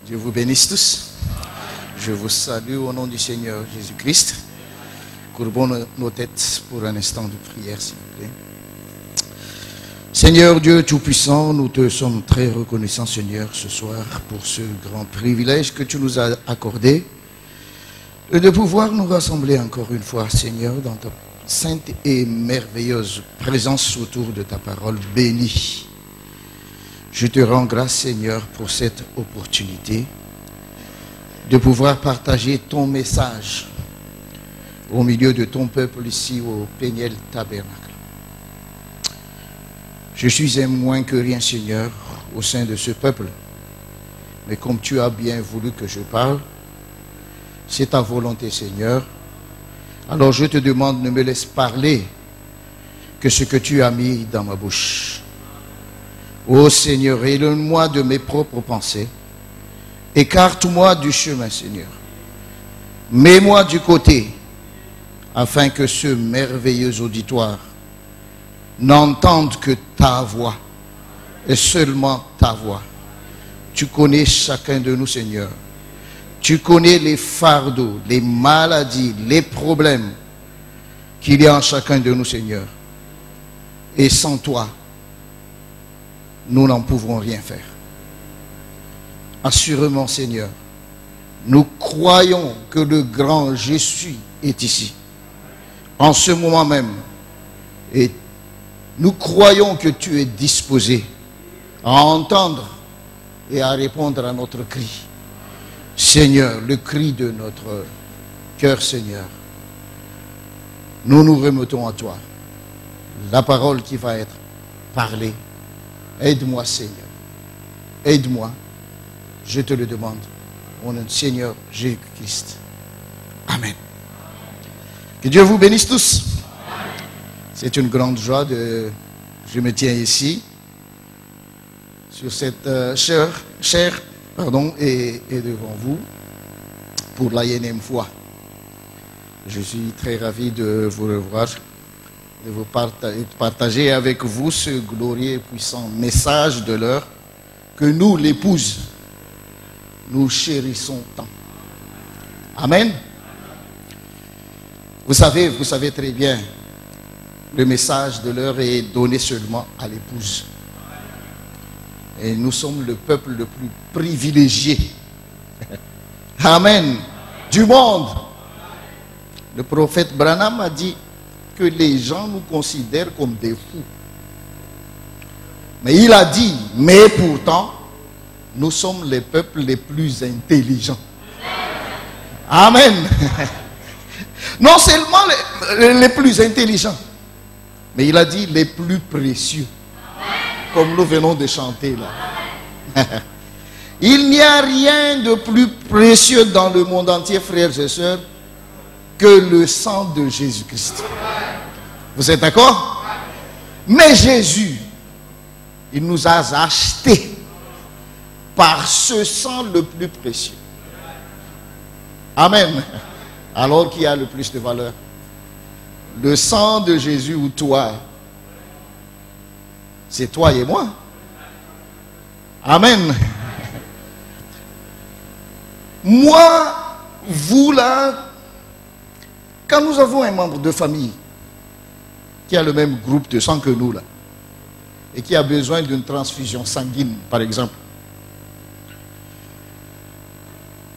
Dieu vous bénisse tous. Je vous salue au nom du Seigneur Jésus-Christ. Courbons nos têtes pour un instant de prière, s'il vous plaît. Seigneur Dieu Tout-Puissant, nous te sommes très reconnaissants, Seigneur, ce soir, pour ce grand privilège que tu nous as accordé, de pouvoir nous rassembler encore une fois, Seigneur, dans ta sainte et merveilleuse présence autour de ta parole bénie. Je te rends grâce, Seigneur, pour cette opportunité de pouvoir partager ton message au milieu de ton peuple ici au Péniel Tabernacle. Je suis un moins que rien, Seigneur, au sein de ce peuple. Mais comme tu as bien voulu que je parle, c'est ta volonté, Seigneur. Alors je te demande, ne me laisse parler que ce que tu as mis dans ma bouche. Ô Seigneur, éloigne-moi de mes propres pensées. Écarte-moi du chemin, Seigneur. Mets-moi du côté, afin que ce merveilleux auditoire n'entende que ta voix, et seulement ta voix. Tu connais chacun de nous, Seigneur. Tu connais les fardeaux, les maladies, les problèmes qu'il y a en chacun de nous, Seigneur. Et sans toi, nous n'en pouvons rien faire. Assurément, Seigneur, nous croyons que le grand Je suis est ici, en ce moment même. Et nous croyons que tu es disposé à entendre et à répondre à notre cri. Seigneur, le cri de notre cœur, Seigneur, nous nous remettons à toi. La parole qui va être parlée, aide-moi, Seigneur. Aide-moi, je te le demande, au nom du Seigneur Jésus-Christ. Amen. Que Dieu vous bénisse tous. C'est une grande joie je me tiens ici, sur cette chaire, et devant vous, pour la énième fois. Je suis très ravi de vous revoir, de vous partager avec vous ce glorieux et puissant message de l'heure que nous, l'épouse, nous chérissons tant. Amen. Vous savez très bien, le message de l'heure est donné seulement à l'épouse. Et nous sommes le peuple le plus privilégié. Amen. Du monde. Le prophète Branham a dit que les gens nous considèrent comme des fous. Mais il a dit, mais pourtant, nous sommes les peuples les plus intelligents. Amen. Non seulement les plus intelligents, mais il a dit les plus précieux. Comme nous venons de chanter là. Il n'y a rien de plus précieux dans le monde entier, frères et sœurs, que le sang de Jésus-Christ. Vous êtes d'accord? Mais Jésus, il nous a achetés par ce sang le plus précieux. Amen. Alors qui a le plus de valeur? Le sang de Jésus ou toi? C'est toi et moi. Amen. Moi, vous là, quand nous avons un membre de famille qui a le même groupe de sang que nous là, et qui a besoin d'une transfusion sanguine, par exemple.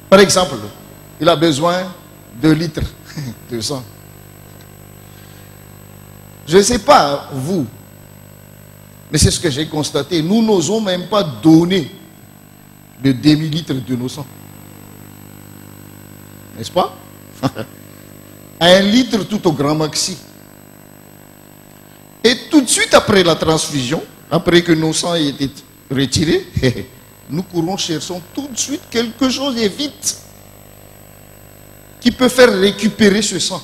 Par exemple, il a besoin de litres de sang. Je ne sais pas, vous, mais c'est ce que j'ai constaté. Nous n'osons même pas donner le demi-litre de nos sangs. N'est-ce pas? 1 litre tout au grand maxi. Et tout de suite après la transfusion, après que nos sangs aient été retirés, nous courons, cherchons tout de suite quelque chose et vite qui peut faire récupérer ce sang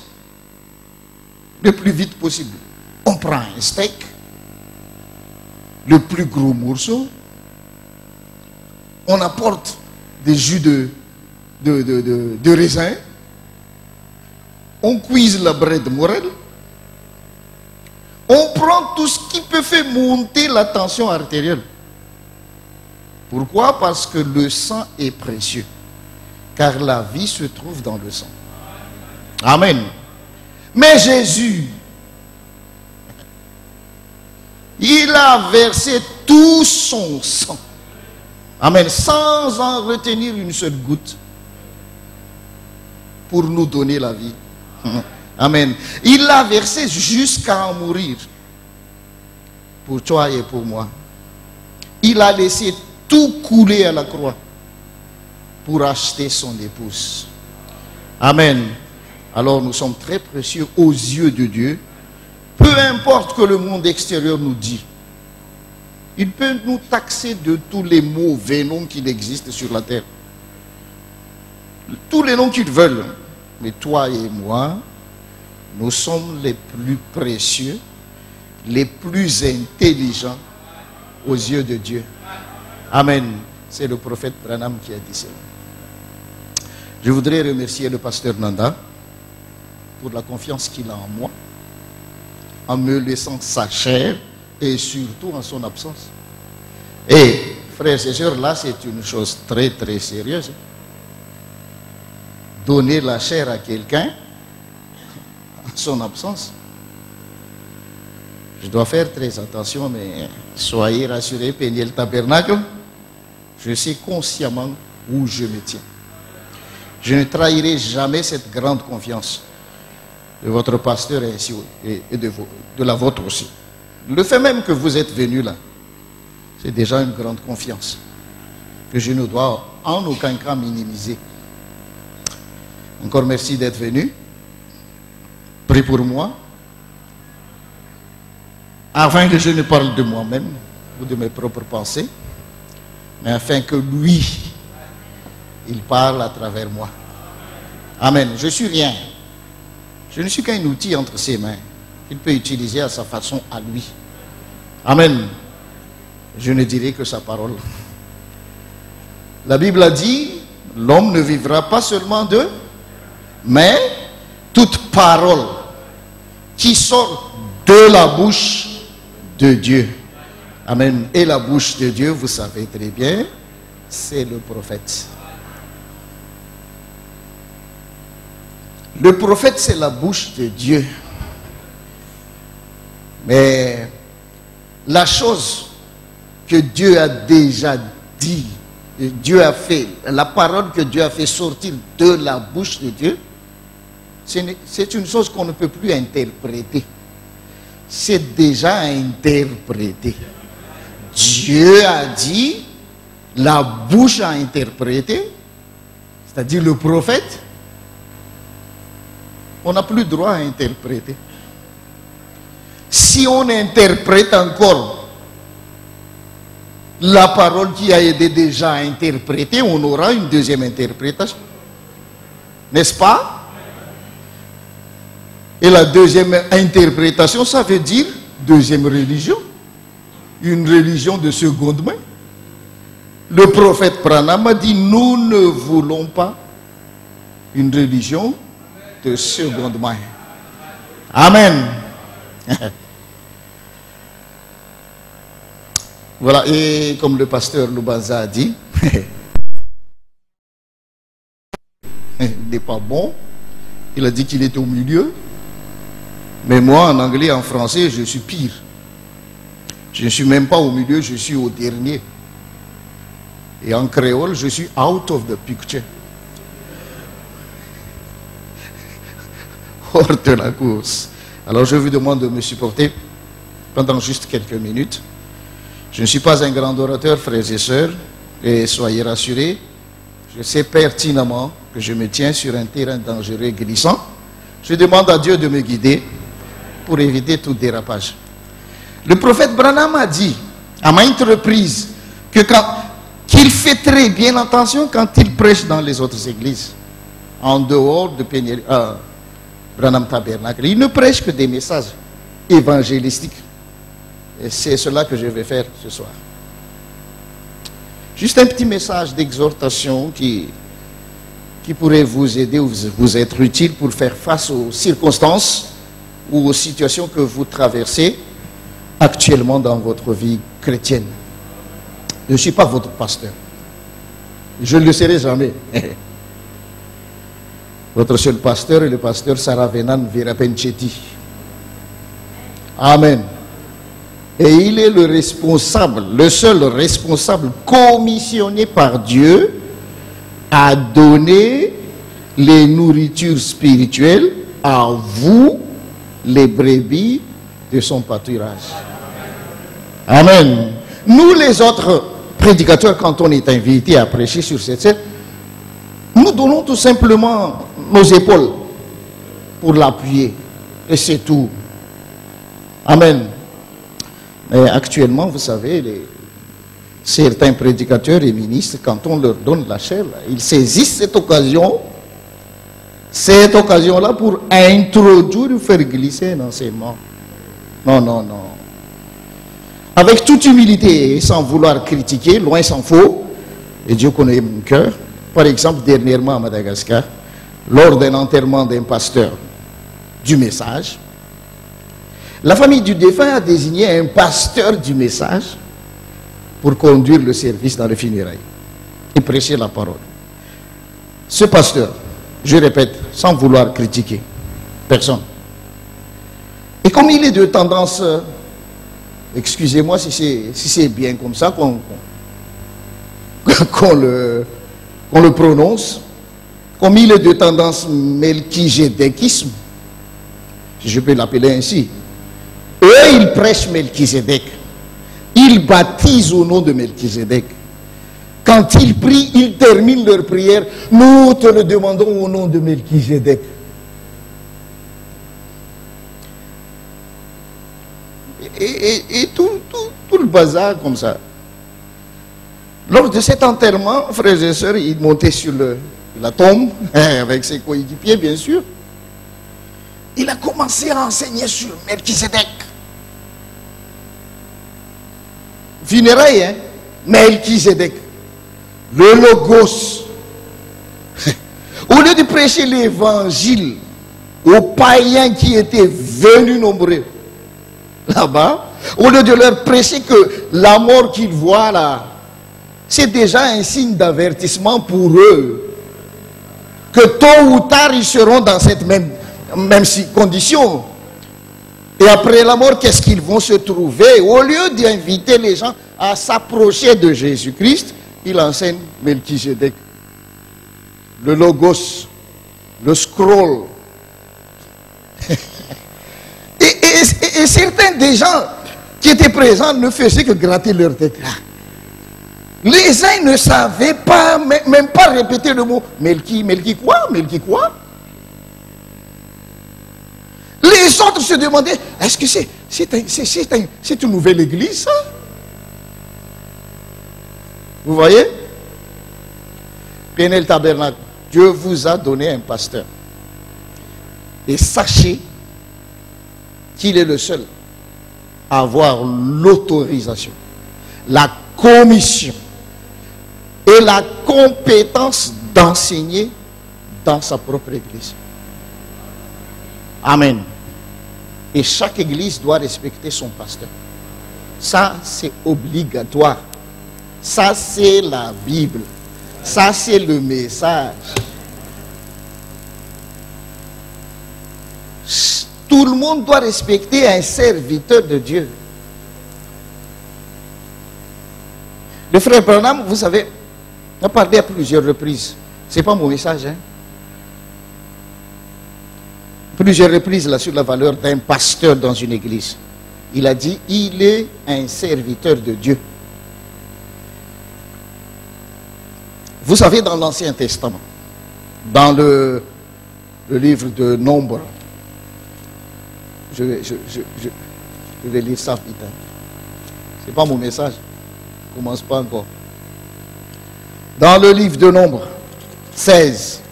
le plus vite possible. On prend un steak, le plus gros morceau, on apporte des jus de raisin, on cuise la braie de morel, on prend tout ce qui peut faire monter la tension artérielle. Pourquoi? Parce que le sang est précieux. Car la vie se trouve dans le sang. Amen. Mais Jésus, il a versé tout son sang. Amen. Sans en retenir une seule goutte. Pour nous donner la vie. Amen. Il l'a versé jusqu'à en mourir. Pour toi et pour moi. Il a laissé tout couler à la croix. Pour acheter son épouse. Amen. Alors nous sommes très précieux aux yeux de Dieu. Peu importe que le monde extérieur nous dit. Il peut nous taxer de tous les mauvais noms qu'il existe sur la terre. Tous les noms qu'ils veulent. Mais toi et moi, nous sommes les plus précieux, les plus intelligents aux yeux de Dieu. Amen. C'est le prophète Branham qui a dit cela. Je voudrais remercier le pasteur Nanda pour la confiance qu'il a en moi, en me laissant sa chair et surtout en son absence. Et frères et sœurs, là c'est une chose très très sérieuse. Donner la chair à quelqu'un en son absence. Je dois faire très attention, mais soyez rassurés, Peniel Tabernacle, je sais consciemment où je me tiens. Je ne trahirai jamais cette grande confiance de votre pasteur et de la vôtre aussi. Le fait même que vous êtes venus là, c'est déjà une grande confiance que je ne dois en aucun cas minimiser. Encore merci d'être venu. Prie pour moi, afin que je ne parle de moi-même ou de mes propres pensées, mais afin que lui, il parle à travers moi. Amen. Je suis rien. Je ne suis qu'un outil entre ses mains qu'il peut utiliser à sa façon à lui. Amen. Je ne dirai que sa parole. La Bible a dit, l'homme ne vivra pas seulement de, mais toute parole qui sort de la bouche de Dieu. Amen. Et la bouche de Dieu, vous savez très bien, c'est le prophète. Le prophète, c'est la bouche de Dieu. Mais la chose que Dieu a déjà dit, Dieu a fait, la parole que Dieu a fait sortir de la bouche de Dieu, c'est une chose qu'on ne peut plus interpréter. C'est déjà interprété. Dieu a dit, la bouche a interprété, c'est-à-dire le prophète. On n'a plus droit à interpréter. Si on interprète encore la parole qui a été déjà interprétée, on aura une deuxième interprétation. N'est-ce pas? Et la deuxième interprétation, ça veut dire deuxième religion. Une religion de seconde main. Le prophète Branham a dit, nous ne voulons pas une religion de seconde main. Amen. Voilà, et comme le pasteur Lubanza a dit, il n'est pas bon. Il a dit qu'il était au milieu. Mais moi, en anglais et en français, je suis pire. Je ne suis même pas au milieu, je suis au dernier. Et en créole, je suis out of the picture. Hors de la course. Alors je vous demande de me supporter pendant juste quelques minutes. Je ne suis pas un grand orateur, frères et sœurs, et soyez rassurés, je sais pertinemment que je me tiens sur un terrain dangereux et glissant. Je demande à Dieu de me guider pour éviter tout dérapage. Le prophète Branham a dit à maintes reprises qu'il fait très bien attention quand il prêche dans les autres églises, en dehors de Branham Tabernacle. Il ne prêche que des messages évangélistiques. Et c'est cela que je vais faire ce soir. Juste un petit message d'exhortation qui pourrait vous aider ou vous être utile pour faire face aux circonstances ou aux situations que vous traversez actuellement dans votre vie chrétienne. Je ne suis pas votre pasteur. Je ne le serai jamais. Votre seul pasteur est le pasteur Saravenan Virapencheti. Amen. Et il est le responsable, le seul responsable commissionné par Dieu à donner les nourritures spirituelles à vous, les brebis de son pâturage. Amen. Nous les autres prédicateurs, quand on est invité à prêcher sur cette scène, nous donnons tout simplement nos épaules pour l'appuyer. Et c'est tout. Amen. Mais actuellement, vous savez, certains prédicateurs et ministres, quand on leur donne la chair, ils saisissent cette occasion-là pour introduire ou faire glisser un enseignement. Non, non, non. Avec toute humilité et sans vouloir critiquer, loin s'en faut, et Dieu connaît mon cœur. Par exemple, dernièrement à Madagascar, lors d'un enterrement d'un pasteur du message, la famille du défunt a désigné un pasteur du message pour conduire le service dans le funérailles et prêcher la parole. Ce pasteur, je répète, sans vouloir critiquer personne, et comme il est de tendance, excusez-moi si c'est bien comme ça qu'on le prononce, comme il est de tendance melchizedekisme, si je peux l'appeler ainsi, eux ils prêchent Melchizedek, ils baptisent au nom de Melchizedek. Quand ils prient, ils terminent leur prière, nous te le demandons au nom de Melchizedek. Et tout le bazar comme ça. Lors de cet enterrement, frères et sœurs, il montait sur la tombe, avec ses coéquipiers bien sûr. Il a commencé à enseigner sur Melchizedek. Funérailles, hein? Melchizedek. Le Logos. Au lieu de prêcher l'évangile aux païens qui étaient venus nombreux là-bas, au lieu de leur prêcher que la mort qu'ils voient là, c'est déjà un signe d'avertissement pour eux, que tôt ou tard ils seront dans cette même condition. Et après la mort, qu'est-ce qu'ils vont se trouver? Au lieu d'inviter les gens à s'approcher de Jésus-Christ, il enseigne Melchizedek, le Logos, le scroll. et certains des gens qui étaient présents ne faisaient que gratter leur tête. Les uns ne savaient pas, même pas répéter le mot Melchi quoi? Melchi quoi? Les autres se demandaient, est-ce que c'est une nouvelle église, ça? Vous voyez? Pénel Tabernacle, Dieu vous a donné un pasteur. Et sachez qu'il est le seul à avoir l'autorisation, la commission et la compétence d'enseigner dans sa propre église. Amen. Et chaque église doit respecter son pasteur. Ça, c'est obligatoire. Ça, c'est la Bible. Ça, c'est le message. Tout le monde doit respecter un serviteur de Dieu. Le frère Branham, vous savez, a parlé à plusieurs reprises. Ce n'est pas mon message, hein. Plusieurs reprises là sur la valeur d'un pasteur dans une église. Il a dit, il est un serviteur de Dieu. Vous savez, dans l'Ancien Testament, dans le livre de Nombre, je vais lire ça vite. Hein. Ce n'est pas mon message. Je ne commence pas encore. Dans le livre de Nombre 16,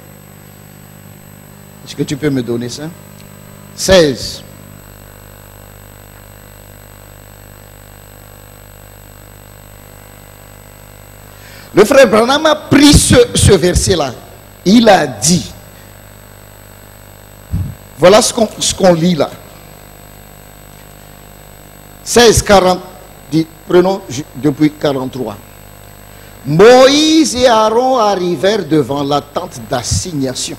est-ce que tu peux me donner ça? 16. Le frère Branham a pris ce verset-là. Il a dit, voilà ce qu'on lit là. 16, 40, prenons depuis 43. Moïse et Aaron arrivèrent devant la tente d'assignation.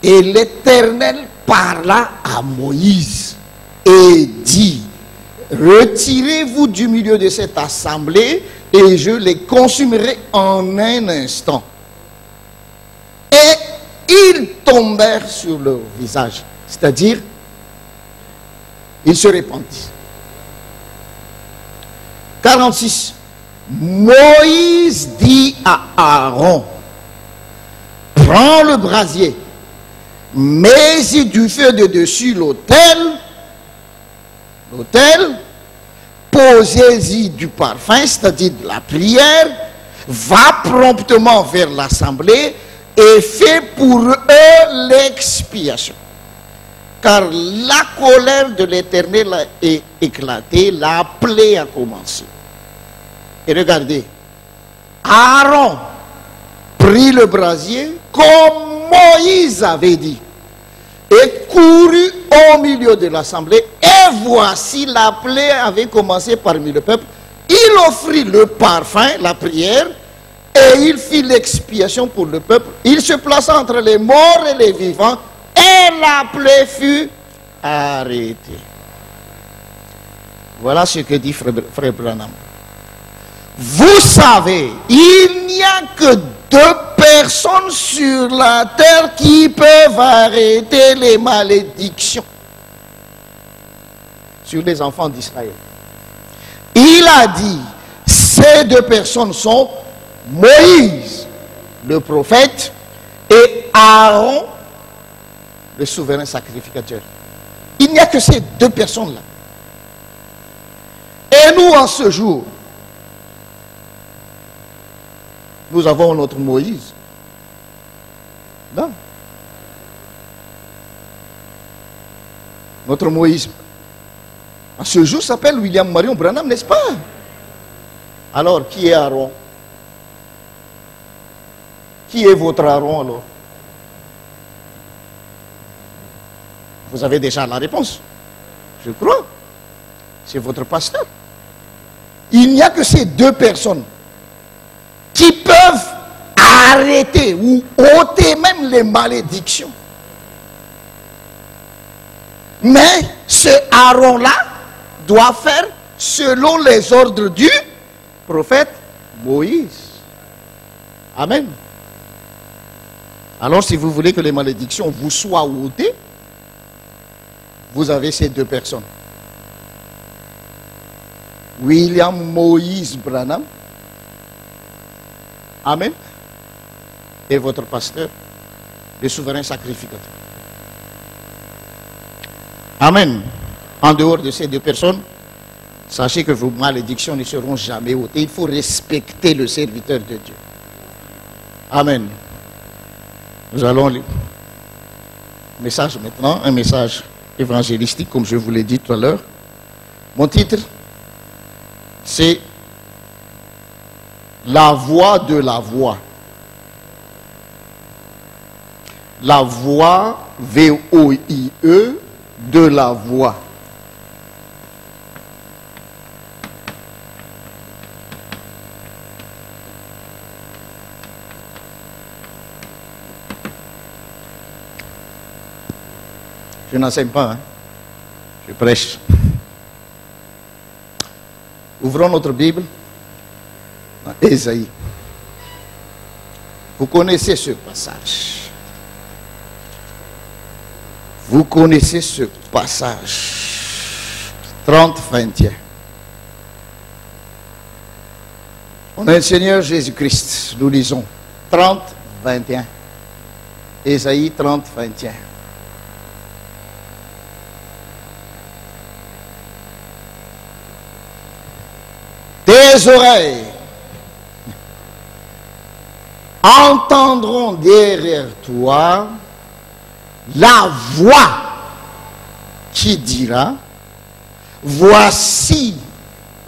Et l'Éternel parla à Moïse et dit, retirez-vous du milieu de cette assemblée et je les consumerai en un instant. Et ils tombèrent sur leur visage, c'est-à-dire, ils se répandissent. 46. Moïse dit à Aaron, prends le brasier, mets-y du feu de dessus l'autel, posez-y du parfum, c'est-à-dire de la prière, va promptement vers l'assemblée et fais pour eux l'expiation. Car la colère de l'Éternel a éclaté, la plaie a commencé. Et regardez, Aaron prit le brasier comme Moïse avait dit et courut au milieu de l'assemblée. Et voici, la plaie avait commencé parmi le peuple. Il offrit le parfum, la prière, et il fit l'expiation pour le peuple. Il se plaça entre les morts et les vivants, et la plaie fut arrêtée. Voilà ce que dit Frère Branham. Vous savez, il n'y a que 2 personnes sur la terre qui peuvent arrêter les malédictions sur les enfants d'Israël. Il a dit, ces 2 personnes sont Moïse, le prophète, et Aaron, le souverain sacrificateur. Il n'y a que ces 2 personnes-là. Et nous, en ce jour, nous avons notre Moïse. Non. Notre Moïse, à ce jour, s'appelle William Marion Branham, n'est-ce pas? Alors, qui est Aaron? Qui est votre Aaron alors? Vous avez déjà la réponse. Je crois. C'est votre pasteur. Il n'y a que ces 2 personnes qui peuvent arrêter ou ôter même les malédictions. Mais ce Aaron-là doit faire selon les ordres du prophète Moïse. Amen. Alors si vous voulez que les malédictions vous soient ôtées, vous avez ces 2 personnes. William Moïse Branham. Amen. Et votre pasteur, le souverain sacrificateur. Amen. En dehors de ces 2 personnes, sachez que vos malédictions ne seront jamais ôtées. Il faut respecter le serviteur de Dieu. Amen. Nous allons lire un message maintenant, un message évangélistique, comme je vous l'ai dit tout à l'heure. Mon titre, c'est la voix de la voix. La voix, V-O-I-E, de la voix. Je n'enseigne pas, hein? Je prêche. Ouvrons notre Bible. Ésaïe. Vous connaissez ce passage. Vous connaissez ce passage. 30, 21. On a le Seigneur Jésus-Christ. Nous lisons 30, 21. Ésaïe 30, 21. Tes oreilles entendront derrière toi la voix qui dira, voici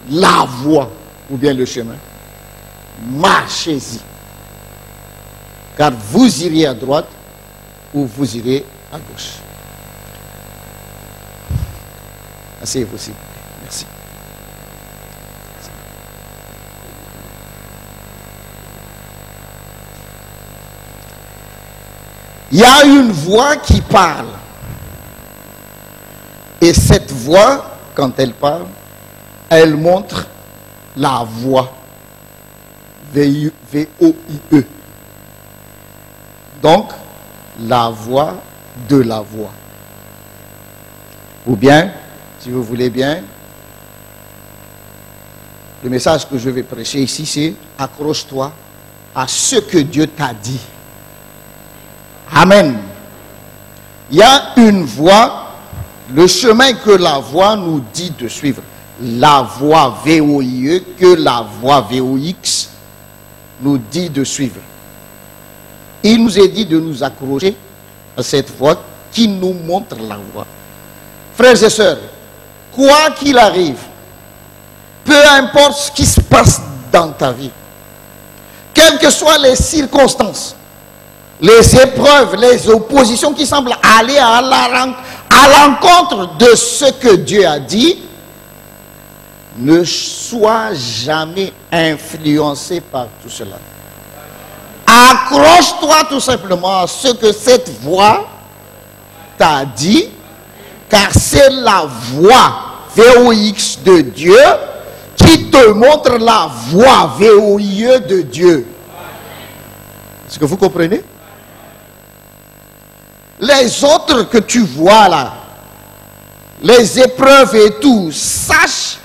la voie, ou bien le chemin, marchez-y. Car vous irez à droite ou vous irez à gauche. Asseyez-vous aussi. Merci. Il y a une voix qui parle. Et cette voix, quand elle parle, elle montre la voix. V-O-I-E. Donc, la voix de la voix. Ou bien, si vous voulez bien, le message que je vais prêcher ici, c'est accroche-toi à ce que Dieu t'a dit. Amen. Il y a une voie, le chemin que la voix nous dit de suivre. La voix VOIE, que la voix VOX nous dit de suivre. Il nous est dit de nous accrocher à cette voie qui nous montre la voie. Frères et sœurs, quoi qu'il arrive, peu importe ce qui se passe dans ta vie, quelles que soient les circonstances, les épreuves, les oppositions qui semblent aller à l'encontre de ce que Dieu a dit, ne sois jamais influencé par tout cela. Accroche-toi tout simplement à ce que cette voix t'a dit, car c'est la voix VOX de Dieu qui te montre la voix VOIE de Dieu. Est-ce que vous comprenez? Les autres que tu vois là, les épreuves et tout, sache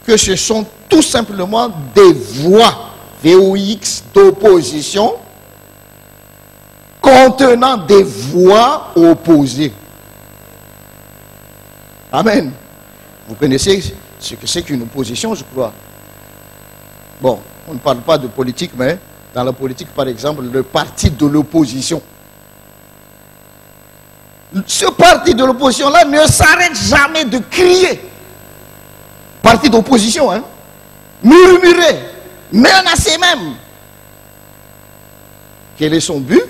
que ce sont tout simplement des voix VOX d'opposition contenant des voix opposées. Amen. Vous connaissez ce que c'est qu'une opposition, je crois. Bon, on ne parle pas de politique, mais dans la politique, par exemple, le parti de l'opposition. Ce parti de l'opposition-là ne s'arrête jamais de crier. Parti d'opposition, hein. Murmurer, menacer même. Quel est son but?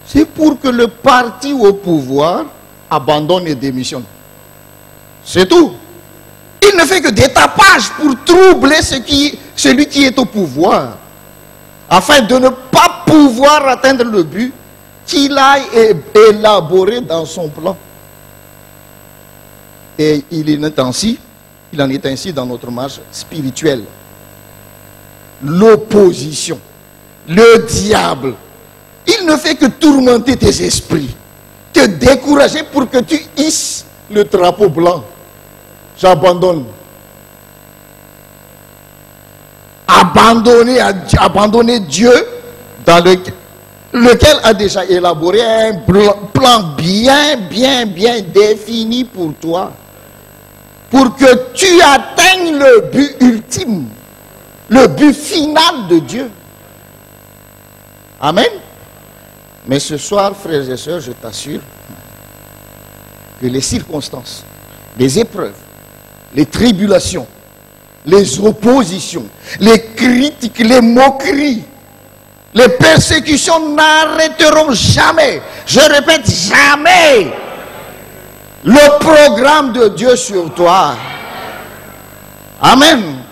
C'est pour que le parti au pouvoir abandonne et démissionne. C'est tout. Il ne fait que des tapages pour troubler celui qui est au pouvoir, afin de ne pas pouvoir atteindre le but qu'il a élaboré dans son plan. Et il en est ainsi dans notre marche spirituelle. L'opposition, le diable, il ne fait que tourmenter tes esprits, te décourager pour que tu hisses le drapeau blanc. J'abandonne. Abandonner Dieu dans lequel a déjà élaboré un plan bien défini pour toi, pour que tu atteignes le but ultime, le but final de Dieu. Amen. Mais ce soir, frères et sœurs, je t'assure que les circonstances, les épreuves, les tribulations, les oppositions, les critiques, les moqueries, les persécutions n'arrêteront jamais, je répète, jamais, le programme de Dieu sur toi. Amen.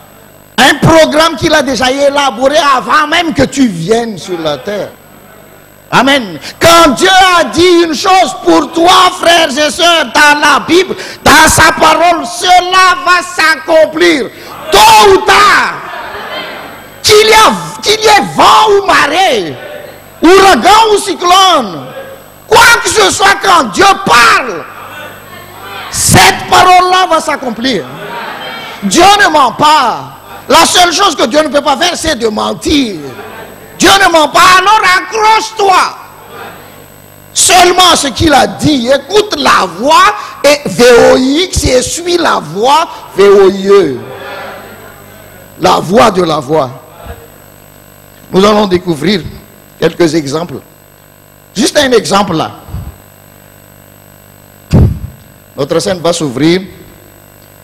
Un programme qu'il a déjà élaboré avant même que tu viennes sur la terre. Amen. Quand Dieu a dit une chose pour toi, frères et sœurs, dans la Bible, dans sa parole, cela va s'accomplir. Tôt ou tard. Qu'il y ait vent ou marée, ouragan ou cyclone, quoi que ce soit, quand Dieu parle, cette parole-là va s'accomplir. Dieu ne ment pas. La seule chose que Dieu ne peut pas faire, c'est de mentir. Dieu ne ment pas, alors accroche-toi seulement ce qu'il a dit. Écoute la voix et VOX et suis la voix VOIE. La voix de la voix. Nous allons découvrir quelques exemples. Juste un exemple là. Notre scène va s'ouvrir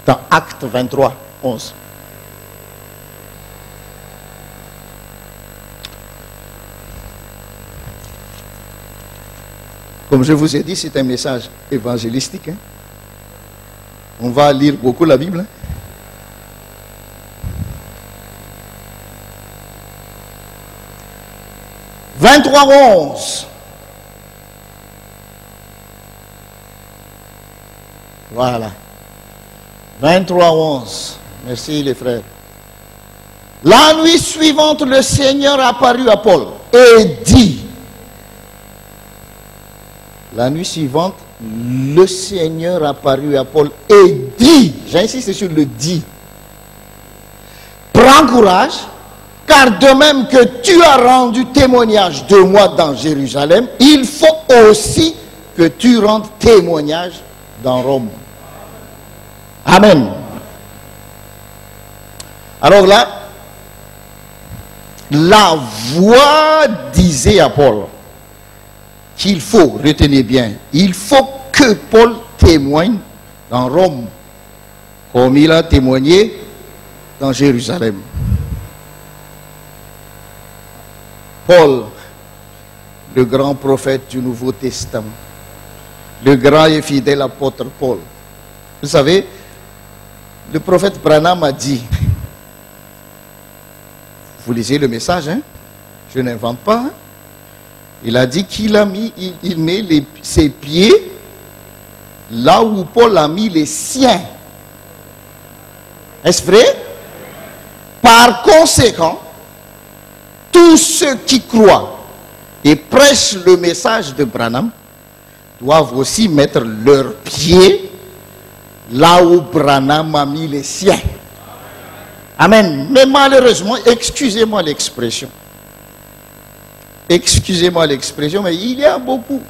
dans Acte 23, 11. Comme je vous ai dit, c'est un message évangélistique. Hein? On va lire beaucoup la Bible. Hein? « 23, 11. Voilà. 23, 11. Merci les frères. La nuit suivante, le Seigneur apparut à Paul et dit. La nuit suivante, le Seigneur apparut à Paul et dit. J'insiste sur le dit. Prends courage, car de même que tu as rendu témoignage de moi dans Jérusalem, il faut aussi que tu rendes témoignage dans Rome. Amen. Alors là, la voix disait à Paul qu'il faut, retenez bien, il faut que Paul témoigne dans Rome, comme il a témoigné dans Jérusalem. Paul, le grand prophète du Nouveau Testament, le grand et fidèle apôtre Paul. Vous savez, le prophète Branham a dit, vous lisez le message, hein? Je n'invente pas. Hein? Il a dit qu'il a mis, il met ses pieds là où Paul a mis les siens. Est-ce vrai? Par conséquent, tous ceux qui croient et prêchent le message de Branham doivent aussi mettre leurs pieds là où Branham a mis les siens. Amen. Mais malheureusement, excusez-moi l'expression. Excusez-moi l'expression, mais il y a beaucoup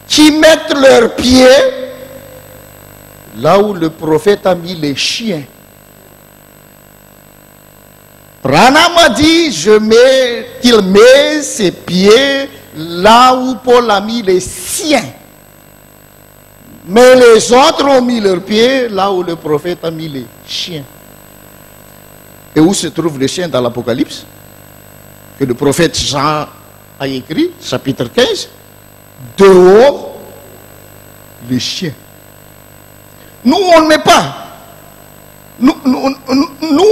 qui mettent leurs pieds là où le prophète a mis les chiens. Branham a dit qu'il met ses pieds là où Paul a mis les siens. Mais les autres ont mis leurs pieds là où le prophète a mis les chiens. Et où se trouve le chien dans l'Apocalypse? Que le prophète Jean a écrit, chapitre 15. Dehors, les chiens. Nous, on ne met pas. Nous,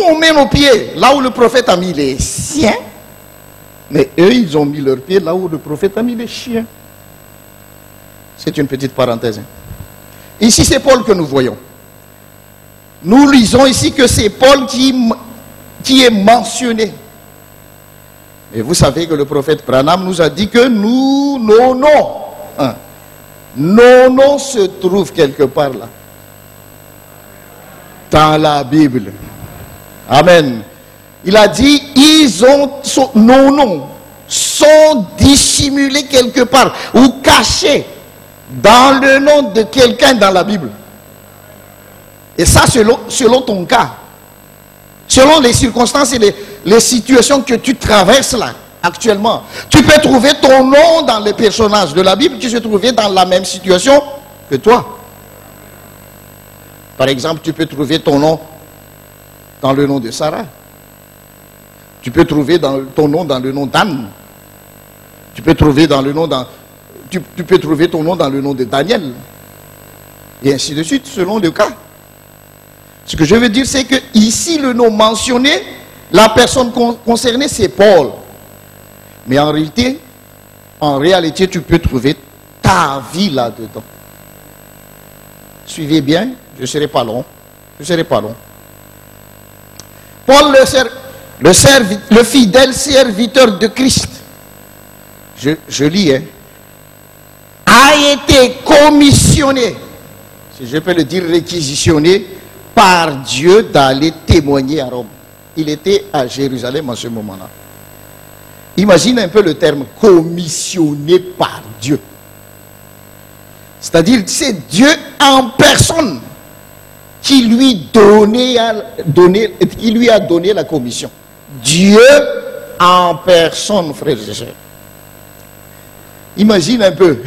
on met nos pieds là où le prophète a mis les siens. Mais eux, ils ont mis leurs pieds là où le prophète a mis les chiens. C'est une petite parenthèse. Ici, c'est Paul que nous voyons. Nous lisons ici que c'est Paul qui est mentionné. Et vous savez que le prophète Branham nous a dit que nos noms se trouvent quelque part là. Dans la Bible. Amen. Il a dit, nos noms sont dissimulés quelque part ou cachés dans le nom de quelqu'un dans la Bible. Et ça, selon ton cas. Selon les circonstances et les situations que tu traverses là, actuellement. Tu peux trouver ton nom dans les personnages de la Bible qui se trouvaient dans la même situation que toi. Par exemple, tu peux trouver ton nom dans le nom de Sarah. Tu peux trouver ton nom dans le nom d'Anne. Tu peux trouver tu peux trouver ton nom dans le nom de Daniel. Et ainsi de suite, selon le cas. Ce que je veux dire, c'est que ici, le nom mentionné, la personne concernée, c'est Paul. Mais en réalité, tu peux trouver ta vie là-dedans. Suivez bien, je ne serai pas long. Je ne serai pas long. Paul, le fidèle serviteur de Christ, je lis, hein, a été commissionné, si je peux le dire, réquisitionné par Dieu d'aller témoigner à Rome. Il était à Jérusalem en ce moment-là. Imagine un peu le terme commissionné par Dieu. C'est-à-dire, c'est Dieu en personne qui lui a donné la commission. Dieu en personne, frères et sœurs. Imagine un peu.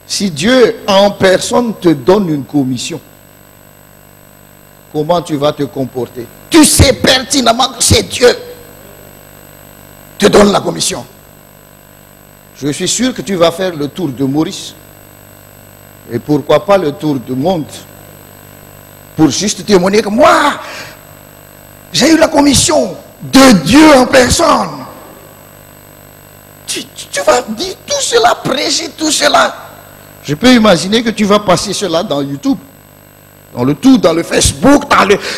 Si Dieu en personne te donne une commission, comment tu vas te comporter? Tu sais pertinemment que c'est Dieu qui te donne la commission. Je suis sûr que tu vas faire le tour de Maurice. Et pourquoi pas le tour du monde. Pour juste témoigner que moi, j'ai eu la commission de Dieu en personne. Tu vas dire tout cela, prêcher tout cela. Je peux imaginer que tu vas passer cela dans YouTube, dans le Facebook,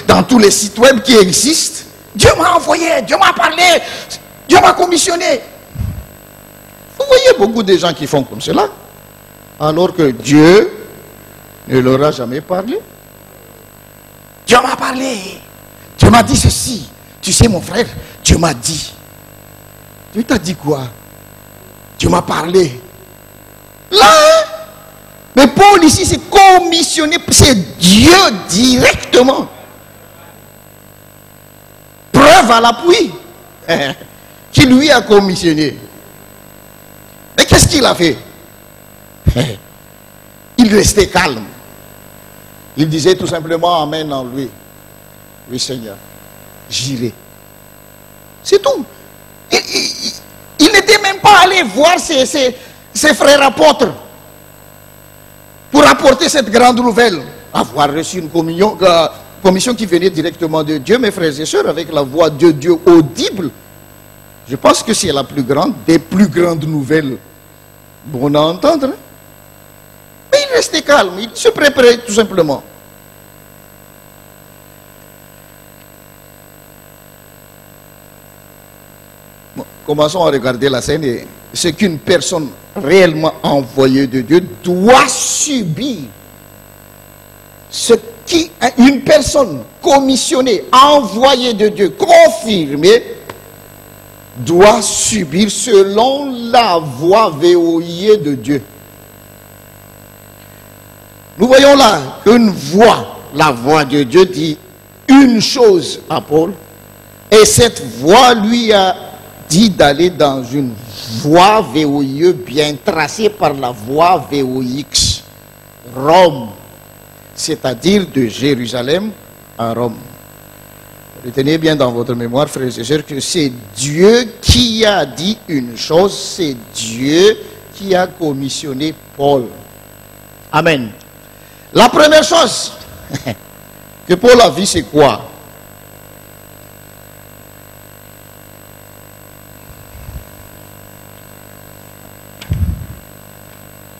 dans tous les sites web qui existent. Dieu m'a envoyé, Dieu m'a parlé, Dieu m'a commissionné. Vous voyez beaucoup de gens qui font comme cela, alors que Dieu ne leur a jamais parlé. Dieu m'a parlé, Dieu m'a dit ceci. Tu sais mon frère, Dieu m'a dit. Dieu t'a dit quoi? Dieu m'a parlé. Là, mais Paul ici, c'est commissionné, c'est Dieu directement. Preuve à l'appui, qui lui a commissionné. Mais qu'est-ce qu'il a fait? Il restait calme. Il disait tout simplement Amen en lui. Oui Seigneur, j'irai. C'est tout. Il n'était même pas allé voir ses frères apôtres pour apporter cette grande nouvelle. Avoir reçu une commission qui venait directement de Dieu, mes frères et sœurs, avec la voix de Dieu audible. Je pense que c'est la plus grande, des plus grandes nouvelles. Bon à entendre. Hein? Mais il restait calme, il se préparait tout simplement. Bon, commençons à regarder la scène. Et ce qu'une personne réellement envoyée de Dieu doit subir. Ce une personne commissionnée, envoyée de Dieu, confirmée, doit subir selon la voie verrouillée de Dieu. Nous voyons là qu'une voix, la voix de Dieu dit une chose à Paul, et cette voix lui a dit d'aller dans une voie verrouillée bien tracée par la voie VOX, Rome, c'est-à-dire de Jérusalem à Rome. Retenez bien dans votre mémoire, frères et sœurs, que c'est Dieu qui a dit une chose, c'est Dieu qui a commissionné Paul. Amen. La première chose que Paul a vue, c'est quoi?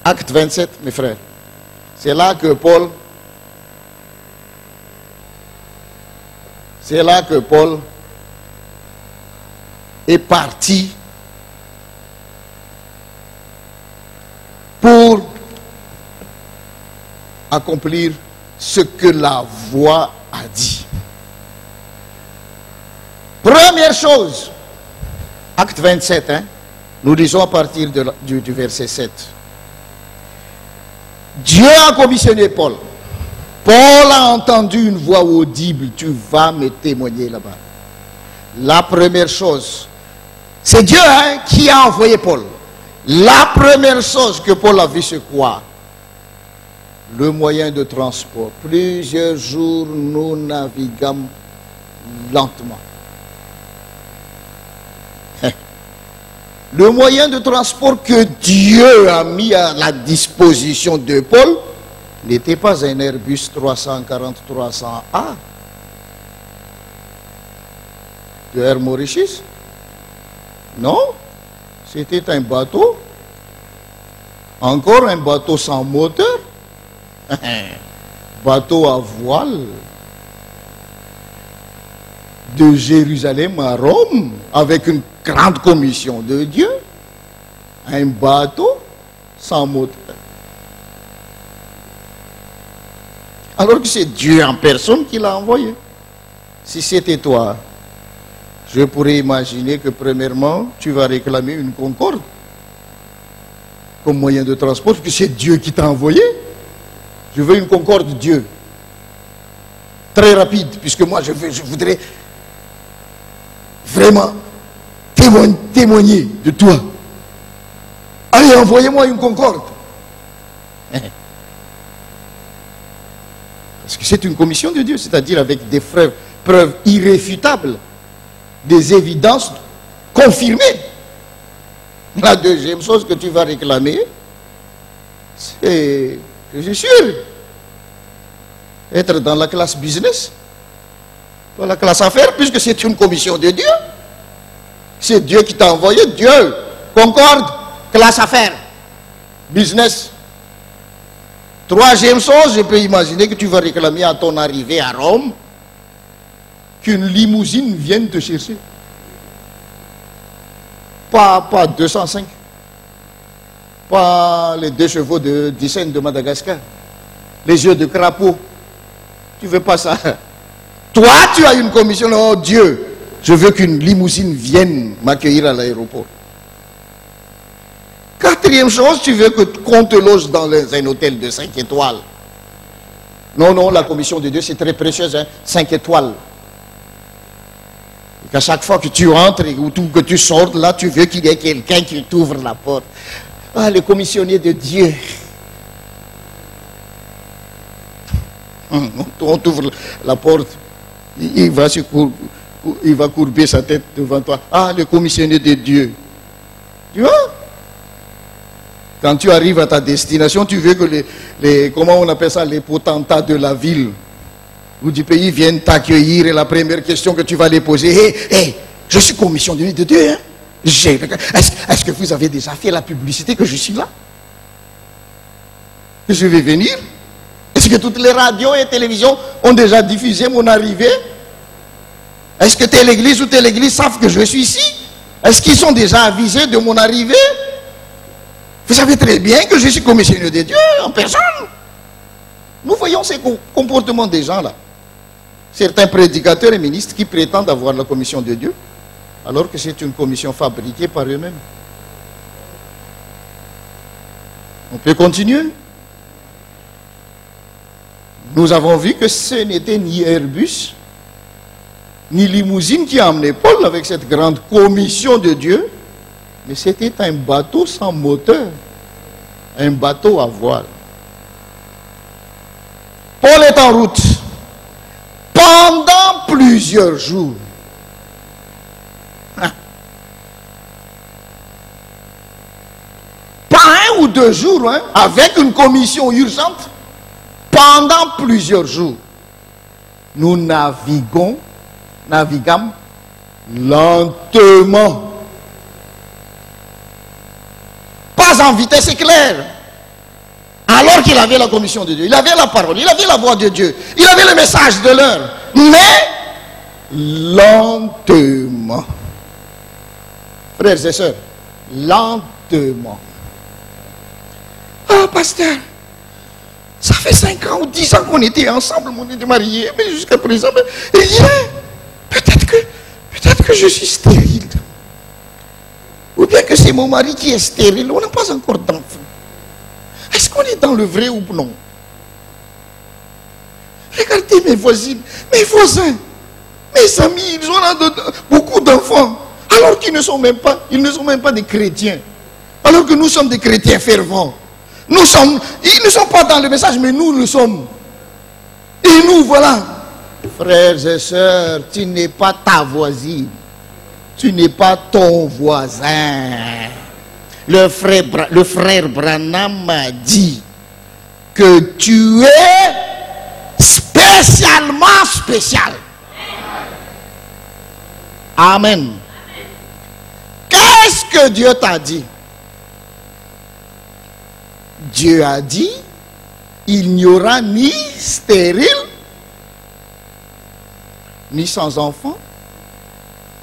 Acte 27, mes frères. C'est là que Paul est parti pour accomplir ce que la voix a dit. Première chose, acte 27, hein, nous lisons à partir du verset 7. Dieu a commissionné Paul. Paul a entendu une voix audible. Tu vas me témoigner là-bas. La première chose, c'est Dieu hein, qui a envoyé Paul. La première chose que Paul a vue, c'est quoi? Le moyen de transport. Plusieurs jours, nous naviguons lentement. Le moyen de transport que Dieu a mis à la disposition de Paul n'était pas un Airbus 340-300A de Air Mauritius. Non, c'était un bateau. Encore un bateau sans moteur. Bateau à voile. De Jérusalem à Rome, avec une grande commission de Dieu. Un bateau sans moteur. Alors que c'est Dieu en personne qui l'a envoyé. Si c'était toi, je pourrais imaginer que premièrement, tu vas réclamer une Concorde comme moyen de transport, parce que c'est Dieu qui t'a envoyé. Je veux une Concorde Dieu. Très rapide, puisque moi je voudrais vraiment témoigner de toi. Allez, envoyez-moi une Concorde. Parce que c'est une commission de Dieu, c'est-à-dire avec des preuves irréfutables, des évidences confirmées. La deuxième chose que tu vas réclamer, c'est, je suis sûr, être dans la classe business, dans la classe affaires, puisque c'est une commission de Dieu. C'est Dieu qui t'a envoyé, Dieu, Concorde, classe affaires, business. Troisième chose, je peux imaginer que tu vas réclamer à ton arrivée à Rome qu'une limousine vienne te chercher. Pas 205. Pas les 2 chevaux de Dicène de Madagascar. Les yeux de crapaud. Tu veux pas ça? Toi, tu as une commission. Oh Dieu, je veux qu'une limousine vienne m'accueillir à l'aéroport. Quatrième chose, tu veux qu'on te loge dans un hôtel de 5 étoiles. Non, non, la commission de Dieu, c'est très précieuse, hein? 5 étoiles. Et qu'à chaque fois que tu entres ou que tu sortes, là, tu veux qu'il y ait quelqu'un qui t'ouvre la porte. Ah, le commissionnaire de Dieu. On t'ouvre la porte, il va courber sa tête devant toi. Ah, le commissionnaire de Dieu. Tu vois? Quand tu arrives à ta destination, tu veux que comment on appelle ça, les potentats de la ville ou du pays viennent t'accueillir et la première question que tu vas les poser, hey, je suis commissionnaire de Dieu, hein? Est-ce que vous avez déjà fait la publicité que je suis là? Que je vais venir? Est-ce que toutes les radios et télévisions ont déjà diffusé mon arrivée? Est-ce que telle église ou telle église savent que je suis ici? Est-ce qu'ils sont déjà avisés de mon arrivée? Vous savez très bien que je suis commissionnaire de Dieu en personne. Nous voyons ces comportements des gens là. Certains prédicateurs et ministres qui prétendent avoir la commission de Dieu, alors que c'est une commission fabriquée par eux-mêmes. On peut continuer. Nous avons vu que ce n'était ni Airbus, ni limousine qui a amené Paul avec cette grande commission de Dieu, mais c'était un bateau sans moteur, un bateau à voile. Paul est en route pendant plusieurs jours. Pas 1 ou 2 jours, hein, avec une commission urgente. Pendant plusieurs jours, nous naviguâmes lentement. Pas en vitesse éclair. Alors qu'il avait la commission de Dieu, il avait la parole, il avait la voix de Dieu, il avait le message de l'heure. Mais lentement. Frères et sœurs, lentement. Ah, pasteur, ça fait 5 ans ou 10 ans qu'on était ensemble, on était mariés, mais jusqu'à présent, rien. Peut-être que je suis stérile. Ou bien que c'est mon mari qui est stérile, on n'a pas encore d'enfant. Est-ce qu'on est dans le vrai ou non? Regardez mes voisines, mes voisins, mes amis, ils ont beaucoup d'enfants, alors qu'ils ne sont même pas des chrétiens. Alors que nous sommes des chrétiens fervents. Ils ne sont pas dans le message, mais nous le sommes. Et nous, voilà. Frères et sœurs, tu n'es pas ta voisine. Tu n'es pas ton voisin. Le frère Branham m'a dit que tu es spécialement spécial. Amen. Qu'est-ce que Dieu t'a dit? Dieu a dit, il n'y aura ni stérile, ni sans enfant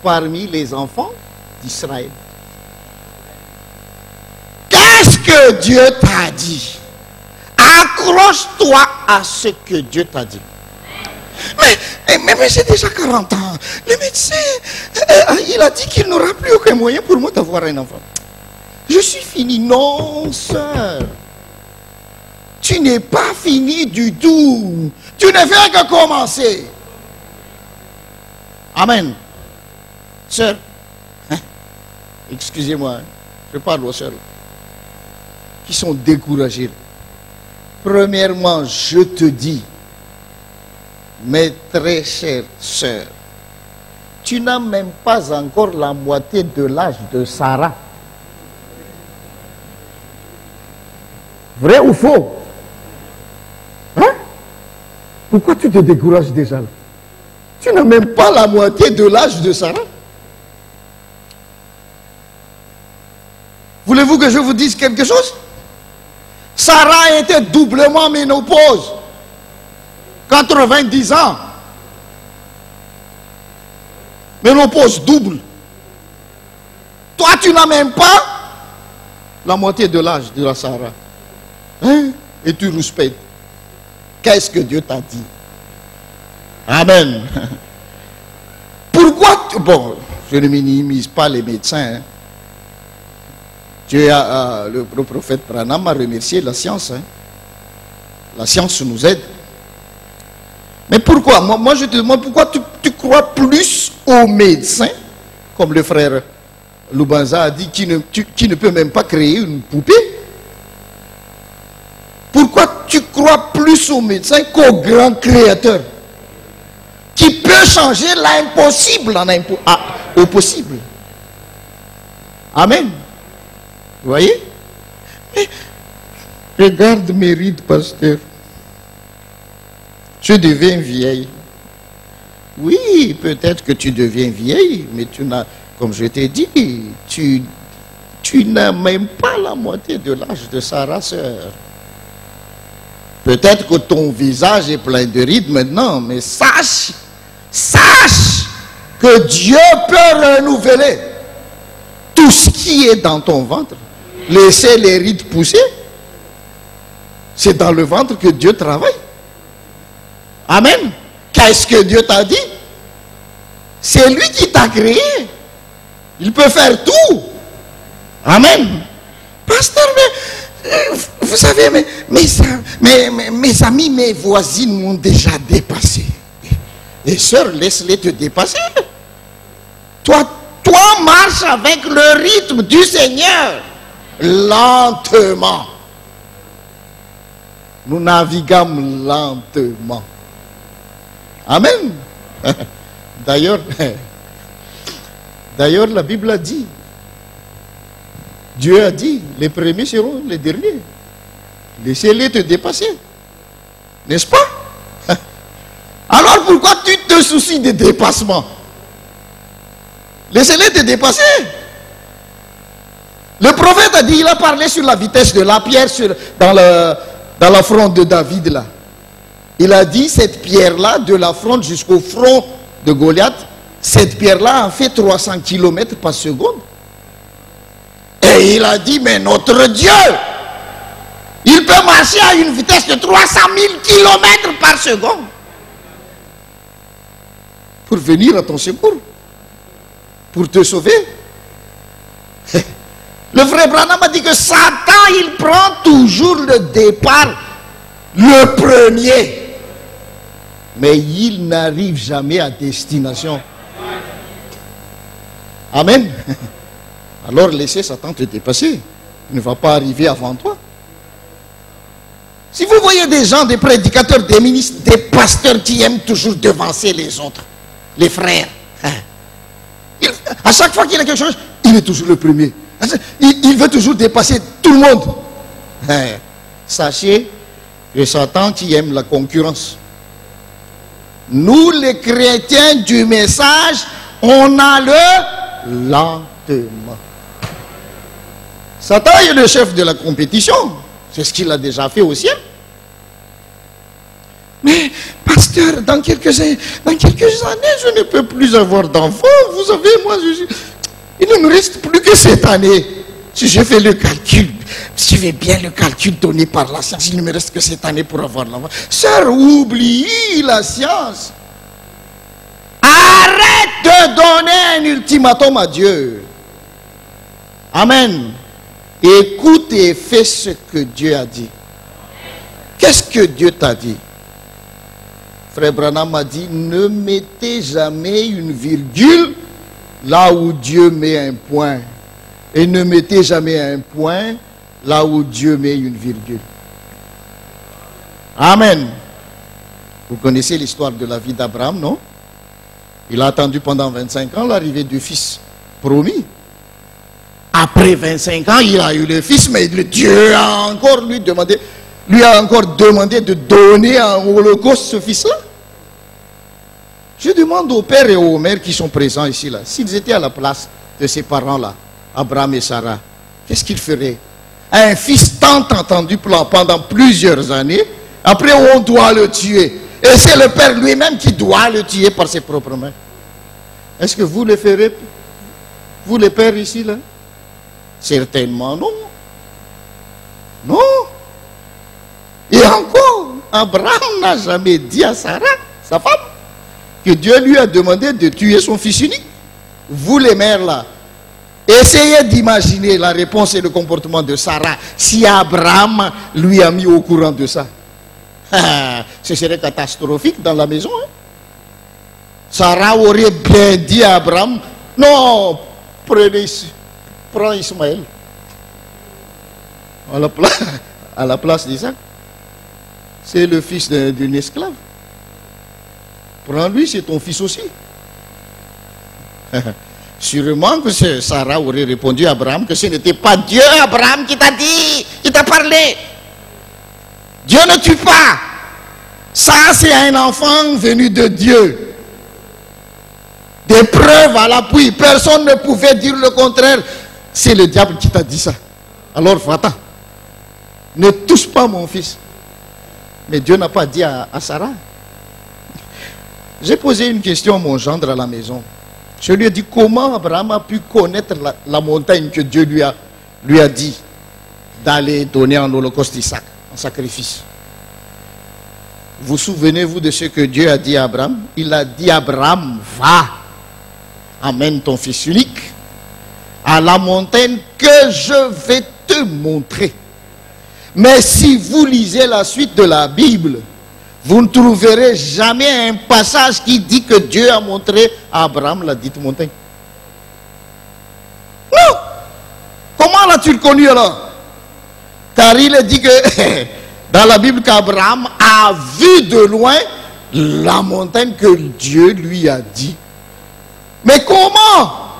parmi les enfants d'Israël. Qu'est-ce que Dieu t'a dit? Accroche-toi à ce que Dieu t'a dit. Mais j'ai déjà 40 ans. Le médecin, il a dit qu'il n'aura plus aucun moyen pour moi d'avoir un enfant. Je suis fini. Non, sœur. Tu n'es pas fini du tout. Tu ne fais que commencer. Amen. Sœur, excusez-moi, je parle aux sœurs qui sont découragées. Premièrement, je te dis, mes très chères sœurs, tu n'as même pas encore la moitié de l'âge de Sarah. Vrai ou faux? Hein? Pourquoi tu te décourages déjà là? Tu n'as même pas la moitié de l'âge de Sarah. Voulez-vous que je vous dise quelque chose? Sarah était doublement ménopause. 90 ans. Ménopause double. Toi, tu n'as même pas la moitié de l'âge de la Sarah. Hein? Et tu rouspètes. Qu'est-ce que Dieu t'a dit? Amen. Pourquoi bon, je ne minimise pas les médecins. Hein. Le prophète Branham a remercié la science. Hein. La science nous aide. Mais pourquoi? Moi, je te demande pourquoi tu crois plus aux médecins, comme le frère Loubanza a dit, qui ne peut même pas créer une poupée. Pourquoi tu crois plus aux médecins qu'au grand créateur, qui peut changer l'impossible au possible? Amen. Vous voyez? Mais, regarde mes rides, pasteur. Je deviens vieille. Oui, peut-être que tu deviens vieille, mais tu n'as, comme je t'ai dit, tu n'as même pas la moitié de l'âge de Sarah, sœur. Peut-être que ton visage est plein de rides maintenant, mais sache que Dieu peut renouveler tout ce qui est dans ton ventre. Laissez les rides pousser. C'est dans le ventre que Dieu travaille. Amen. Qu'est-ce que Dieu t'a dit? C'est lui qui t'a créé. Il peut faire tout. Amen. Pasteur, vous savez, mes amis, mes voisines m'ont déjà dépassé. Et sœur, laisse-les te dépasser. Toi, marche avec le rythme du Seigneur. Lentement. Nous naviguons lentement. Amen. D'ailleurs, la Bible a dit, Dieu a dit, les premiers seront les derniers. Laissez-les te dépasser. N'est-ce pas? Alors pourquoi tu te soucies des dépassements? Laissez-les te dépasser. Le prophète a dit, il a parlé sur la vitesse de la pierre dans la fronde de David là. Il a dit, cette pierre-là, de la fronde jusqu'au front de Goliath, cette pierre-là a fait 300 km par seconde. Et il a dit, mais notre Dieu, il peut marcher à une vitesse de 300 000 km par seconde pour venir à ton secours, pour te sauver. Le frère Branham a dit que Satan, il prend toujours le départ le premier. Mais il n'arrive jamais à destination. Amen. Alors laissez Satan te dépasser. Il ne va pas arriver avant toi. Si vous voyez des gens, des prédicateurs, des ministres, des pasteurs qui aiment toujours devancer les autres, les frères, à chaque fois qu'il y a quelque chose, il est toujours le premier. Il veut toujours dépasser tout le monde. Sachez que Satan qui aime la concurrence. Nous, les chrétiens du message, on a le lentement. Satan est le chef de la compétition. C'est ce qu'il a déjà fait au ciel. Mais, pasteur, dans quelques années, je ne peux plus avoir d'enfants. Vous savez, moi, il ne me reste plus que cette année. Si je fais le calcul, si je fais bien le calcul donné par la science, il ne me reste que cette année pour avoir l'enfant. Sœur, oublie la science. Arrête de donner un ultimatum à Dieu. Amen. Écoute et fais ce que Dieu a dit. Qu'est-ce que Dieu t'a dit? Frère Branham a dit, ne mettez jamais une virgule là où Dieu met un point. Et ne mettez jamais un point là où Dieu met une virgule. Amen. Vous connaissez l'histoire de la vie d'Abraham, non? Il a attendu pendant 25 ans l'arrivée du fils promis. Après 25 ans, il a eu le fils, mais Dieu a encore lui a encore demandé de donner en holocauste ce fils-là. Je demande aux pères et aux mères qui sont présents ici, là, s'ils étaient à la place de ces parents-là, Abraham et Sarah, qu'est-ce qu'ils feraient? un fils tant entendu pendant plusieurs années, après on doit le tuer. Et c'est le père lui-même qui doit le tuer par ses propres mains. Est-ce que vous le ferez, vous les pères ici, là? Certainement non. Non. Et encore, Abraham n'a jamais dit à Sarah, sa femme, que Dieu lui a demandé de tuer son fils unique. Vous les mères là, essayez d'imaginer la réponse et le comportement de Sarah si Abraham lui a mis au courant de ça. Ce serait catastrophique dans la maison. Hein? Sarah aurait bien dit à Abraham, non, prends Ismaël. À la place d'Isaac. C'est le fils d'une esclave. Prends-lui, c'est ton fils aussi. Sûrement que Sarah aurait répondu à Abraham que ce n'était pas Dieu, Abraham, qui t'a dit, qui t'a parlé. Dieu ne tue pas. Ça, c'est un enfant venu de Dieu. Des preuves à l'appui. Personne ne pouvait dire le contraire. C'est le diable qui t'a dit ça. Alors, va-t'en. Ne touche pas mon fils. Mais Dieu n'a pas dit à Sarah. J'ai posé une question à mon gendre à la maison. Je lui ai dit comment Abraham a pu connaître la montagne que Dieu lui a dit d'aller donner en holocauste Isaac, en sacrifice. Vous souvenez-vous de ce que Dieu a dit à Abraham? Il a dit à Abraham, va, amène ton fils unique à la montagne que je vais te montrer. Mais si vous lisez la suite de la Bible, vous ne trouverez jamais un passage qui dit que Dieu a montré à Abraham la dite montagne. Non! Comment l'as-tu connu alors? Car il est dit que dans la Bible qu'Abraham a vu de loin la montagne que Dieu lui a dit. Mais comment?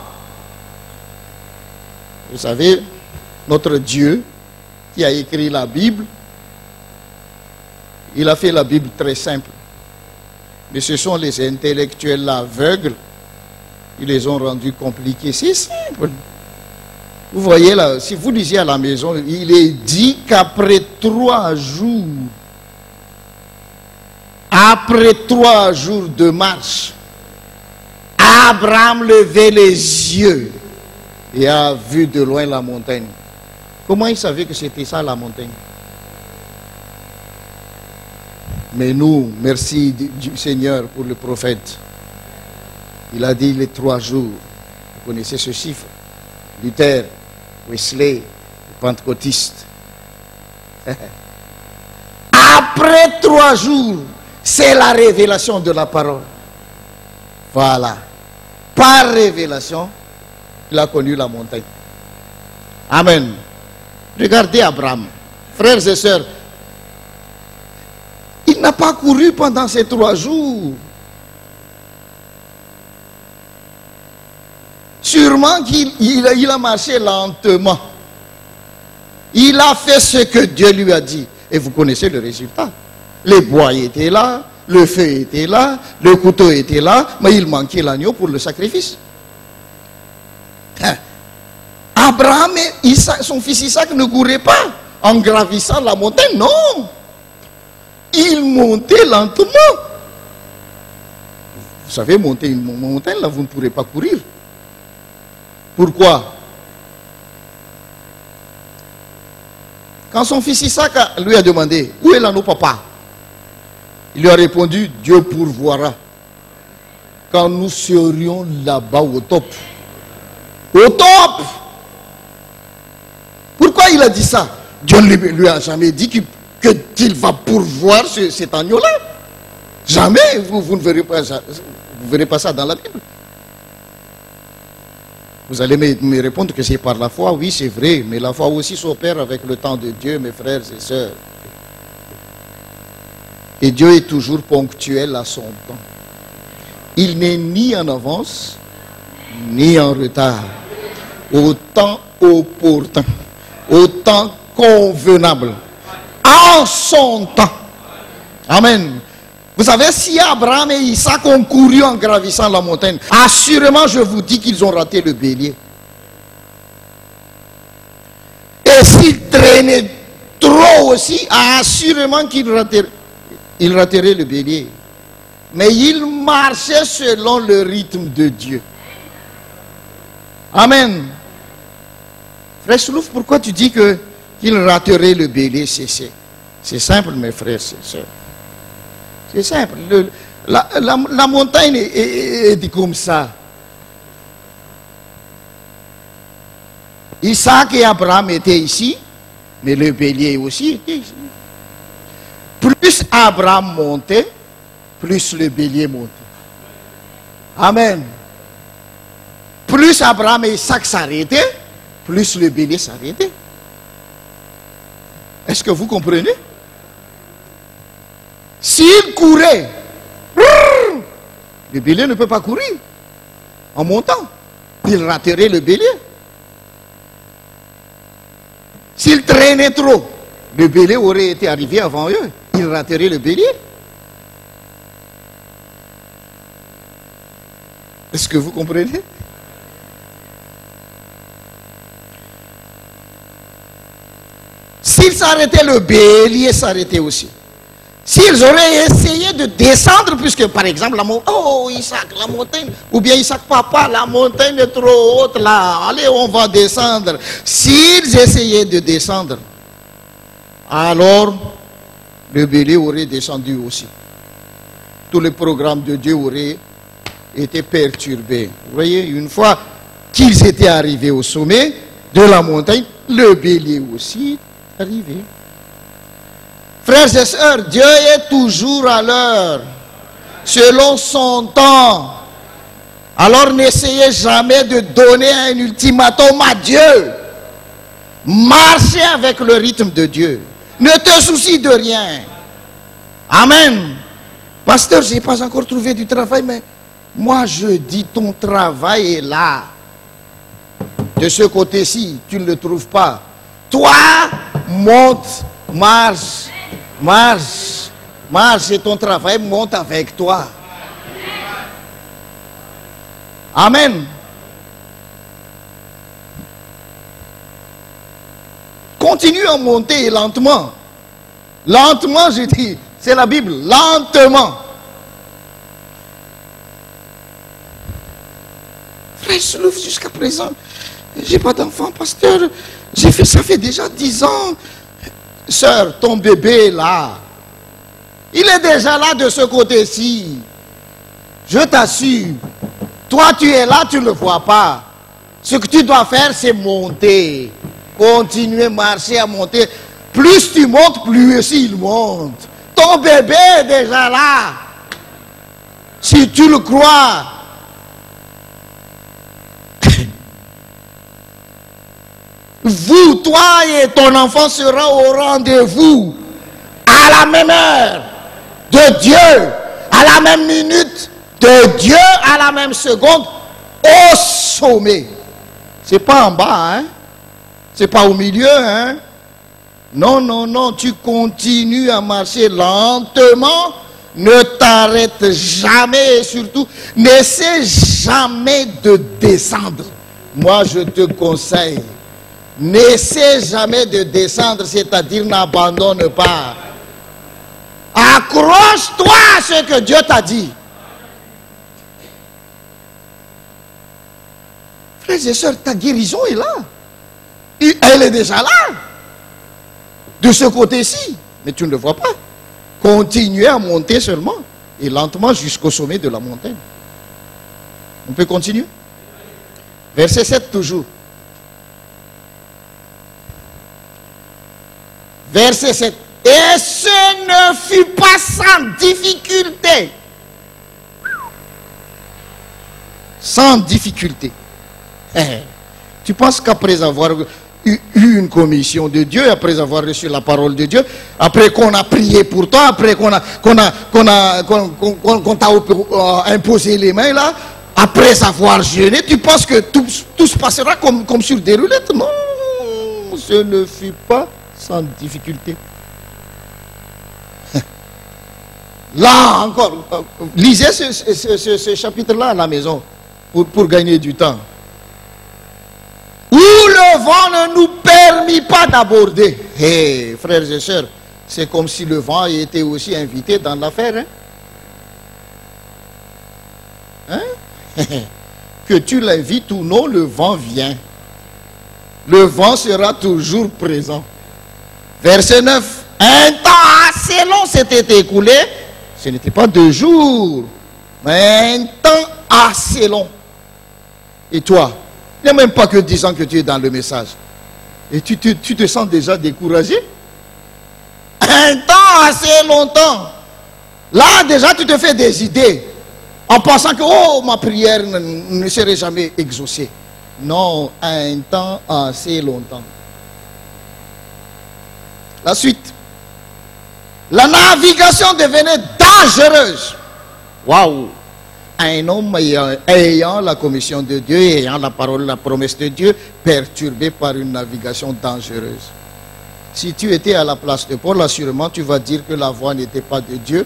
Vous savez, notre Dieu qui a écrit la Bible, il a fait la Bible très simple. Mais ce sont les intellectuels aveugles, ils les ont rendus compliqués. C'est simple. Vous voyez là, si vous lisez à la maison, il est dit qu'après 3 jours, après 3 jours de marche, Abraham levait les yeux et a vu de loin la montagne. Comment il savait que c'était ça la montagne? Mais nous, merci du Seigneur pour le prophète. Il a dit les 3 jours. Vous connaissez ce chiffre. Luther, Wesley, les pentecôtistes. Après 3 jours, c'est la révélation de la parole. Voilà. Par révélation, il a connu la montagne. Amen. Regardez Abraham. Frères et sœurs, il n'a pas couru pendant ces 3 jours. Sûrement qu'il a marché lentement. Il a fait ce que Dieu lui a dit. Et vous connaissez le résultat. Les bois étaient là, le feu était là, le couteau était là, mais il manquait l'agneau pour le sacrifice. Abraham et Isaac, son fils Isaac ne couraient pas en gravissant la montagne, non. Il montait lentement. Vous savez, monter une montagne, là, vous ne pourrez pas courir. Pourquoi? Quand son fils Isaac lui a demandé, où est l'anneau papa? Il lui a répondu, Dieu pourvoira. Quand nous serions là-bas au top. Au top! Pourquoi il a dit ça? Dieu ne lui a jamais dit qu'il va pourvoir cet agneau-là. Jamais, vous ne verrez pas ça. Vous ne verrez pas ça dans la Bible. Vous allez me répondre que c'est par la foi. Oui, c'est vrai, mais la foi aussi s'opère avec le temps de Dieu, mes frères et sœurs. Et Dieu est toujours ponctuel à son temps. Il n'est ni en avance, ni en retard. Au temps opportun, au temps convenable, en son temps. Amen. Vous savez, si Abraham et Isaac ont couru en gravissant la montagne, assurément je vous dis qu'ils ont raté le bélier. Et s'ils traînaient traînait trop aussi, assurément qu'il raterait le bélier. Mais il marchait selon le rythme de Dieu. Amen. Frère Soulouf, pourquoi tu dis qu'il raterait le bélier? C'est simple, mes frères, c'est sœurs. C'est simple. La montagne est comme ça. Isaac et Abraham étaient ici, mais le bélier aussi était ici. Plus Abraham montait, plus le bélier montait. Amen. Plus Abraham et Isaac s'arrêtaient, plus le bélier s'arrêtait. Est-ce que vous comprenez? S'il courait, le bélier ne peut pas courir en montant. Il raterait le bélier. S'il traînait trop, le bélier aurait été arrivé avant eux. Il raterait le bélier. Est-ce que vous comprenez? S'ils s'arrêtaient, le bélier s'arrêtait aussi. S'ils auraient essayé de descendre, puisque par exemple, Isaac, la montagne, ou bien Isaac, papa, la montagne est trop haute là, allez, on va descendre. S'ils essayaient de descendre, alors le bélier aurait descendu aussi. Tout le programme de Dieu aurait été perturbé. Vous voyez, une fois qu'ils étaient arrivés au sommet de la montagne, le bélier aussi est arrivé. Frères et sœurs, Dieu est toujours à l'heure, selon son temps. Alors n'essayez jamais de donner un ultimatum à Dieu. Marchez avec le rythme de Dieu. Ne te soucie de rien. Amen. Pasteur, je n'ai pas encore trouvé du travail, mais moi je dis ton travail est là. De ce côté-ci, tu ne le trouves pas. Toi, monte, marche. Marche, et ton travail monte avec toi. Amen. Continue à monter lentement. Lentement, je dis, c'est la Bible, lentement. Frère Soulouf, jusqu'à présent, j'ai pas d'enfant, pasteur. Ça fait déjà 10 ans. Sœur, ton bébé est là. Il est déjà là de ce côté-ci. Je t'assure. Toi, tu es là, tu ne le vois pas. Ce que tu dois faire, c'est monter. Continuer à marcher, à monter. Plus tu montes, plus aussi il monte. Ton bébé est déjà là. Si tu le crois. Vous, toi et ton enfant sera au rendez-vous à la même heure de Dieu, à la même minute de Dieu, à la même seconde, au sommet. C'est pas en bas, hein? C'est pas au milieu, hein? Non, non, non, tu continues à marcher lentement, ne t'arrête jamais et surtout, n'essaie jamais de descendre. Moi, je te conseille. N'essaie jamais de descendre, c'est-à-dire n'abandonne pas. Accroche-toi à ce que Dieu t'a dit. Frères et sœurs, ta guérison est là. Elle est déjà là. De ce côté-ci. Mais tu ne le vois pas. Continuez à monter seulement. Et lentement jusqu'au sommet de la montagne. On peut continuer? Verset 7 toujours. Verset 7. Et ce ne fut pas sans difficulté. Sans difficulté. Tu penses qu'après avoir eu une commission de Dieu, après avoir reçu la parole de Dieu, après qu'on a prié pour toi, après qu'on t'a imposé les mains là, après avoir jeûné, tu penses que tout se passera comme sur des roulettes? Non, ce ne fut pas sans difficulté. Là encore, lisez ce chapitre-là à la maison pour gagner du temps. Où le le vent ne nous permet pas d'aborder. Hé, frères et sœurs, c'est comme si le vent était aussi invité dans l'affaire. Hein? Que tu l'invites ou non, le vent vient. Le vent sera toujours présent. Verset 9. Un temps assez long s'était écoulé. Ce n'était pas 2 jours, mais un temps assez long. Et toi, il n'y a même pas que 10 ans que tu es dans le message. Et tu te sens déjà découragé? Un temps assez longtemps. Là, déjà, tu te fais des idées. En pensant que, oh, ma prière ne serait jamais exaucée. Non, un temps assez longtemps. La suite. La navigation devenait dangereuse. Waouh! Un homme ayant la commission de Dieu, ayant la parole, la promesse de Dieu, perturbé par une navigation dangereuse. Si tu étais à la place de Paul, assurément, tu vas dire que la voie n'était pas de Dieu,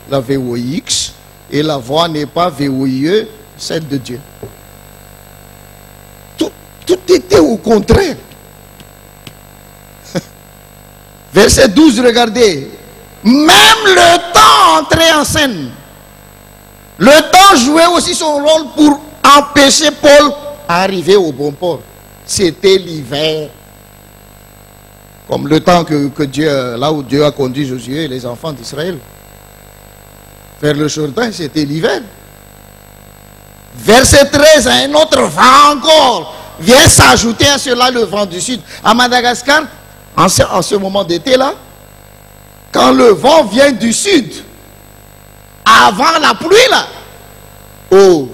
la VOIX, et la voie n'est pas VOIE, celle de Dieu. Tout était au contraire. Verset 12, regardez. Même le temps entrait en scène. Le temps jouait aussi son rôle pour empêcher Paul d'arriver au bon port. C'était l'hiver. Comme le temps que Dieu, là où Dieu a conduit Josué et les enfants d'Israël. Vers le Jourdain, c'était l'hiver. Verset 13, un autre vent encore vient s'ajouter à cela, le vent du sud. À Madagascar, en ce moment d'été là, quand le vent vient du sud, avant la pluie là, oh,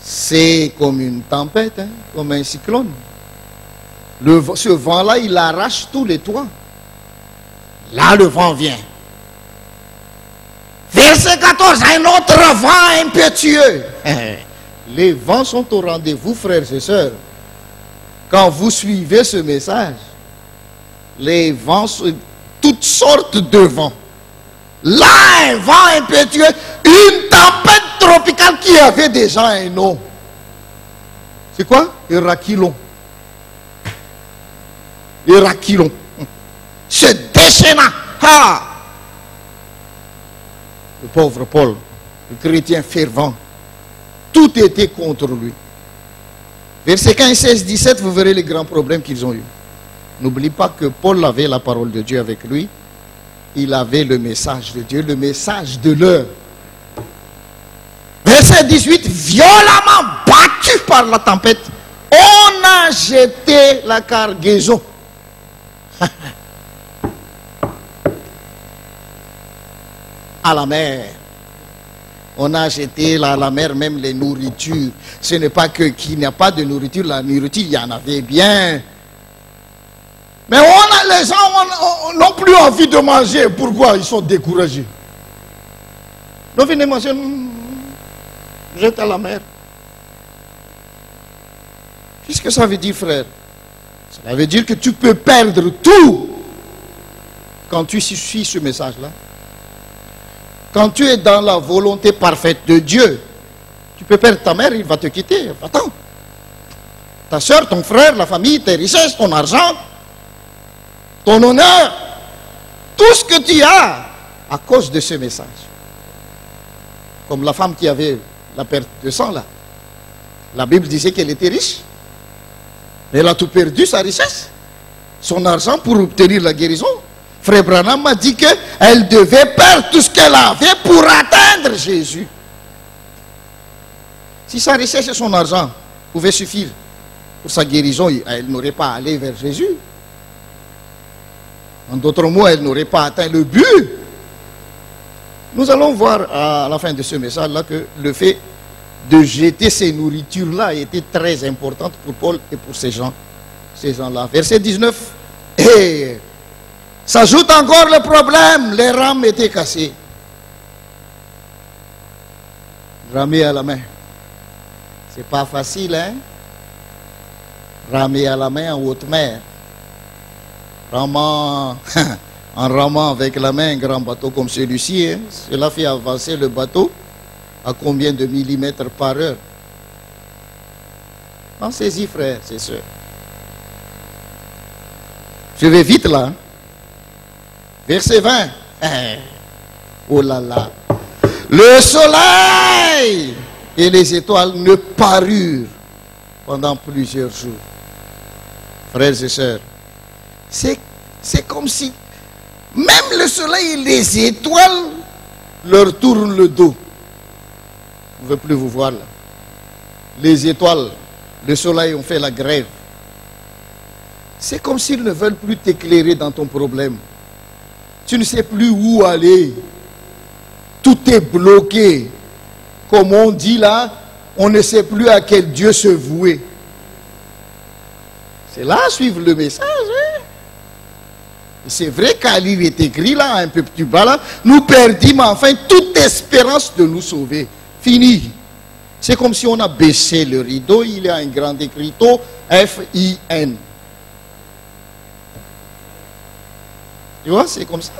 c'est comme une tempête, hein, comme un cyclone. Ce vent-là, il arrache tous les toits. Là, le vent vient. Verset 14, un autre vent impétueux. Les vents sont au rendez-vous, frères et sœurs. Quand vous suivez ce message, les vents, toutes sortes de vents. Là, un vent impétueux, une tempête tropicale qui avait déjà un nom. C'est quoi? Hérakilon. Hérakilon. Se déchaîna. Ah! Le pauvre Paul, le chrétien fervent, tout était contre lui. Verset 15, 16, 17, vous verrez les grands problèmes qu'ils ont eus. N'oublie pas que Paul avait la parole de Dieu avec lui. Il avait le message de Dieu, le message de l'heure. Verset 18, violemment battu par la tempête, on a jeté la cargaison. À la mer. On a jeté à la mer même les nourritures. Ce n'est pas qu'il n'y a pas de nourriture, la nourriture, il y en avait bien. Mais les gens n'ont plus envie de manger. Pourquoi? Ils sont découragés. Donc venez manger, jette à la mer. Qu'est-ce que ça veut dire, frère? Ça veut dire que tu peux perdre tout quand tu suis ce message-là. Quand tu es dans la volonté parfaite de Dieu, tu peux perdre ta mère, il va te quitter. Attends. Ta soeur, ton frère, la famille, tes richesses, ton argent, ton honneur, tout ce que tu as à cause de ce message. Comme la femme qui avait la perte de sang là. La Bible disait qu'elle était riche. Elle a tout perdu, sa richesse, son argent pour obtenir la guérison. Frère Branham m'a dit qu'elle devait perdre tout ce qu'elle avait pour atteindre Jésus. Si sa richesse et son argent pouvaient suffire pour sa guérison, elle n'aurait pas allé vers Jésus. En d'autres mots, elle n'aurait pas atteint le but. Nous allons voir à la fin de ce message-là que le fait de jeter ces nourritures-là était très importante pour Paul et pour ces gens-là. Verset 19. Et s'ajoute encore le problème, les rames étaient cassées. Ramer à la main. C'est pas facile, hein? Ramer à la main en haute mer. En ramant avec la main un grand bateau comme celui-ci, hein, cela fait avancer le bateau à combien de millimètres par heure? Pensez-y, frères et sœurs. Je vais vite là. Verset 20. Oh là là. Le soleil et les étoiles ne parurent pendant plusieurs jours. Frères et sœurs, c'est comme si même le soleil et les étoiles leur tournent le dos. On ne veut plus vous voir là. Les étoiles, le soleil ont fait la grève. C'est comme s'ils ne veulent plus t'éclairer dans ton problème. Tu ne sais plus où aller. Tout est bloqué. Comme on dit là, on ne sait plus à quel Dieu se vouer. C'est là suivre le message. Hein? C'est vrai qu'à livre est écrit là, un peu plus bas là, nous perdîmes enfin toute espérance de nous sauver. Fini. C'est comme si on a baissé le rideau, il y a un grand écriteau, F-I-N. Tu vois, c'est comme ça.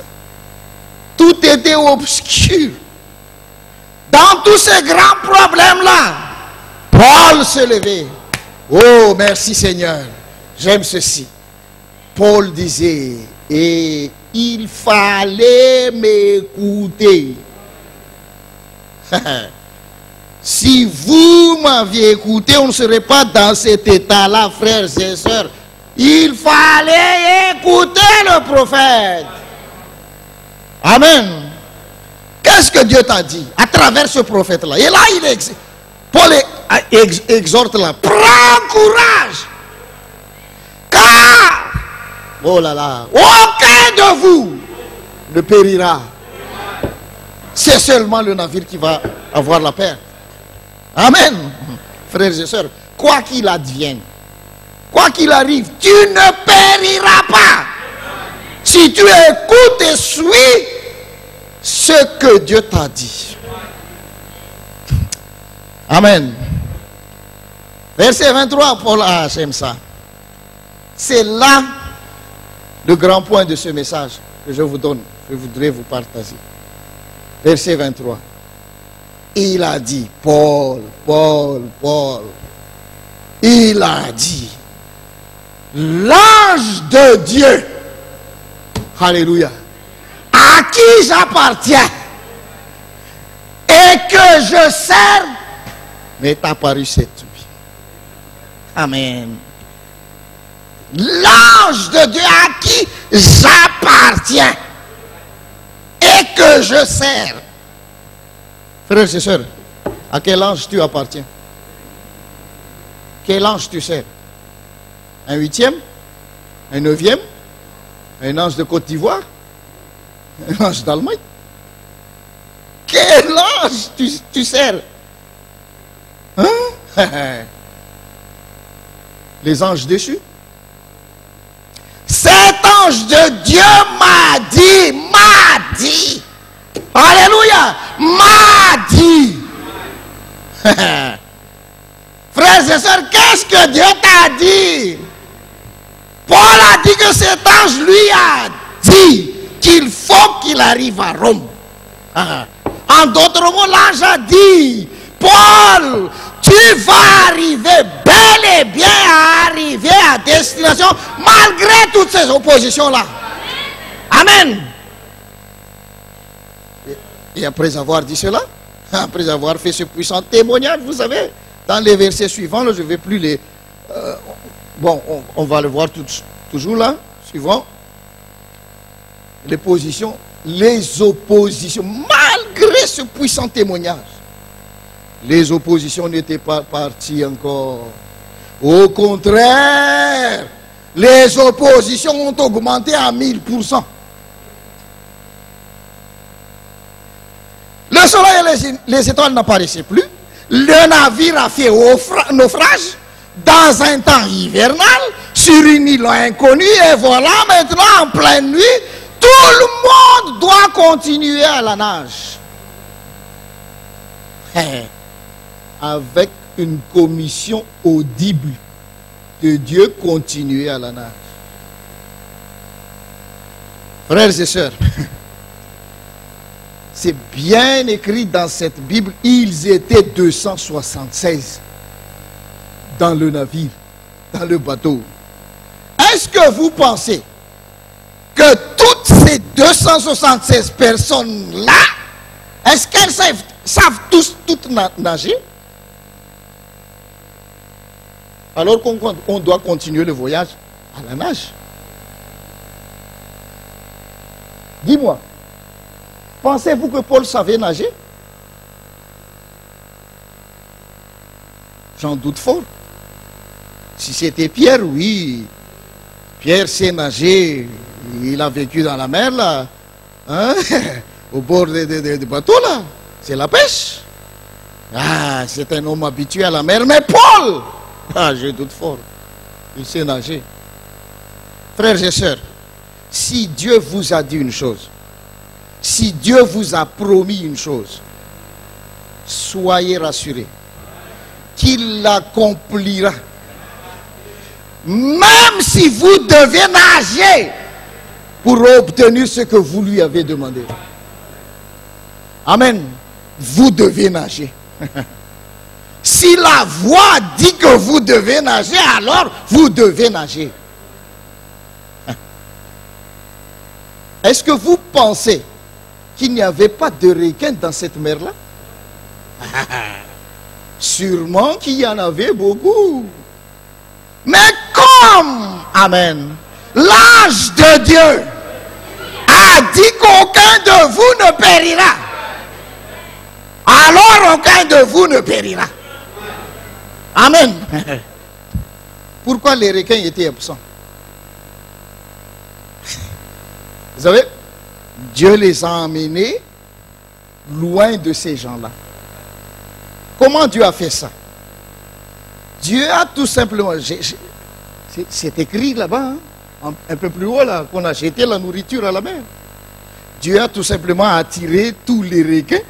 Tout était obscur. Dans tous ces grands problèmes-là, Paul se levait. Oh, merci Seigneur. J'aime ceci. Paul disait, et il fallait m'écouter. Si vous m'aviez écouté, on ne serait pas dans cet état-là, frères et sœurs. Il fallait écouter le prophète. Amen. Qu'est-ce que Dieu t'a dit à travers ce prophète-là? Et là, Paul exhorte là. Prends courage. Car, oh là là, aucun de vous ne périra. C'est seulement le navire qui va avoir la paix. Amen. Frères et sœurs, quoi qu'il advienne, quoi qu'il arrive, tu ne périras pas. Si tu écoutes et suis ce que Dieu t'a dit. Amen. Verset 23, Paul j'aime ça. C'est là le grand point de ce message que je vous donne. Je voudrais vous partager. Verset 23. Il a dit, Paul, il a dit, l'ange de Dieu, alléluia, à qui j'appartiens et que je sers, m'est apparu cette nuit. Amen. L'ange de Dieu à qui j'appartiens et que je sers. Frères et sœurs, à quel ange tu appartiens? Quel ange tu sers? Un 8e? Un 9e? Un ange de Côte d'Ivoire? Un ange d'Allemagne? Quel ange tu sers? Hein? Les anges déchus? Cet ange de Dieu m'a dit, alléluia, m'a dit. Frères et sœurs, qu'est-ce que Dieu t'a dit? Paul a dit que cet ange lui a dit qu'il faut qu'il arrive à Rome. En d'autres mots, l'ange a dit, Paul, tu vas arriver bel et bien à arriver à destination malgré toutes ces oppositions-là. Amen. Et après avoir dit cela, après avoir fait ce puissant témoignage, vous savez, dans les versets suivants, là, je ne vais plus les... bon, on va le voir toujours là, suivant. Les positions, les oppositions, malgré ce puissant témoignage, les oppositions n'étaient pas parties encore. Au contraire, les oppositions ont augmenté à 1000%. Le soleil et les étoiles n'apparaissaient plus. Le navire a fait naufrage dans un temps hivernal sur une île inconnue. Et voilà, maintenant en pleine nuit, tout le monde doit continuer à la nage. Avec une commission audible de Dieu, continuer à la nage. Frères et sœurs, c'est bien écrit dans cette Bible, ils étaient 276 dans le navire, dans le bateau. Est-ce que vous pensez que toutes ces 276 personnes-là, est-ce qu'elles savent tous toutes nager? Alors qu'on doit continuer le voyage à la nage. Dis-moi, pensez-vous que Paul savait nager? J'en doute fort. Si c'était Pierre, oui. Pierre sait nager. Il a vécu dans la mer, là. Hein? Au bord des bateaux, là. C'est la pêche. Ah, c'est un homme habitué à la mer. Mais Paul, ah, je doute fort. Il sait nager. Frères et sœurs, si Dieu vous a dit une chose, si Dieu vous a promis une chose, soyez rassurés qu'il l'accomplira. Même si vous devez nager pour obtenir ce que vous lui avez demandé. Amen. Vous devez nager. Si la voix dit que vous devez nager, alors vous devez nager. Est-ce que vous pensez qu'il n'y avait pas de requins dans cette mer-là? Sûrement qu'il y en avait beaucoup. Mais comme, amen, l'ange de Dieu a dit qu'aucun de vous ne périra, alors aucun de vous ne périra. Amen. Pourquoi les requins étaient absents? Vous savez, Dieu les a emmenés loin de ces gens-là. Comment Dieu a fait ça? Dieu a tout simplement, c'est écrit là-bas, hein, un peu plus haut là, qu'on a jeté la nourriture à la mer. Dieu a tout simplement attiré tous les requins.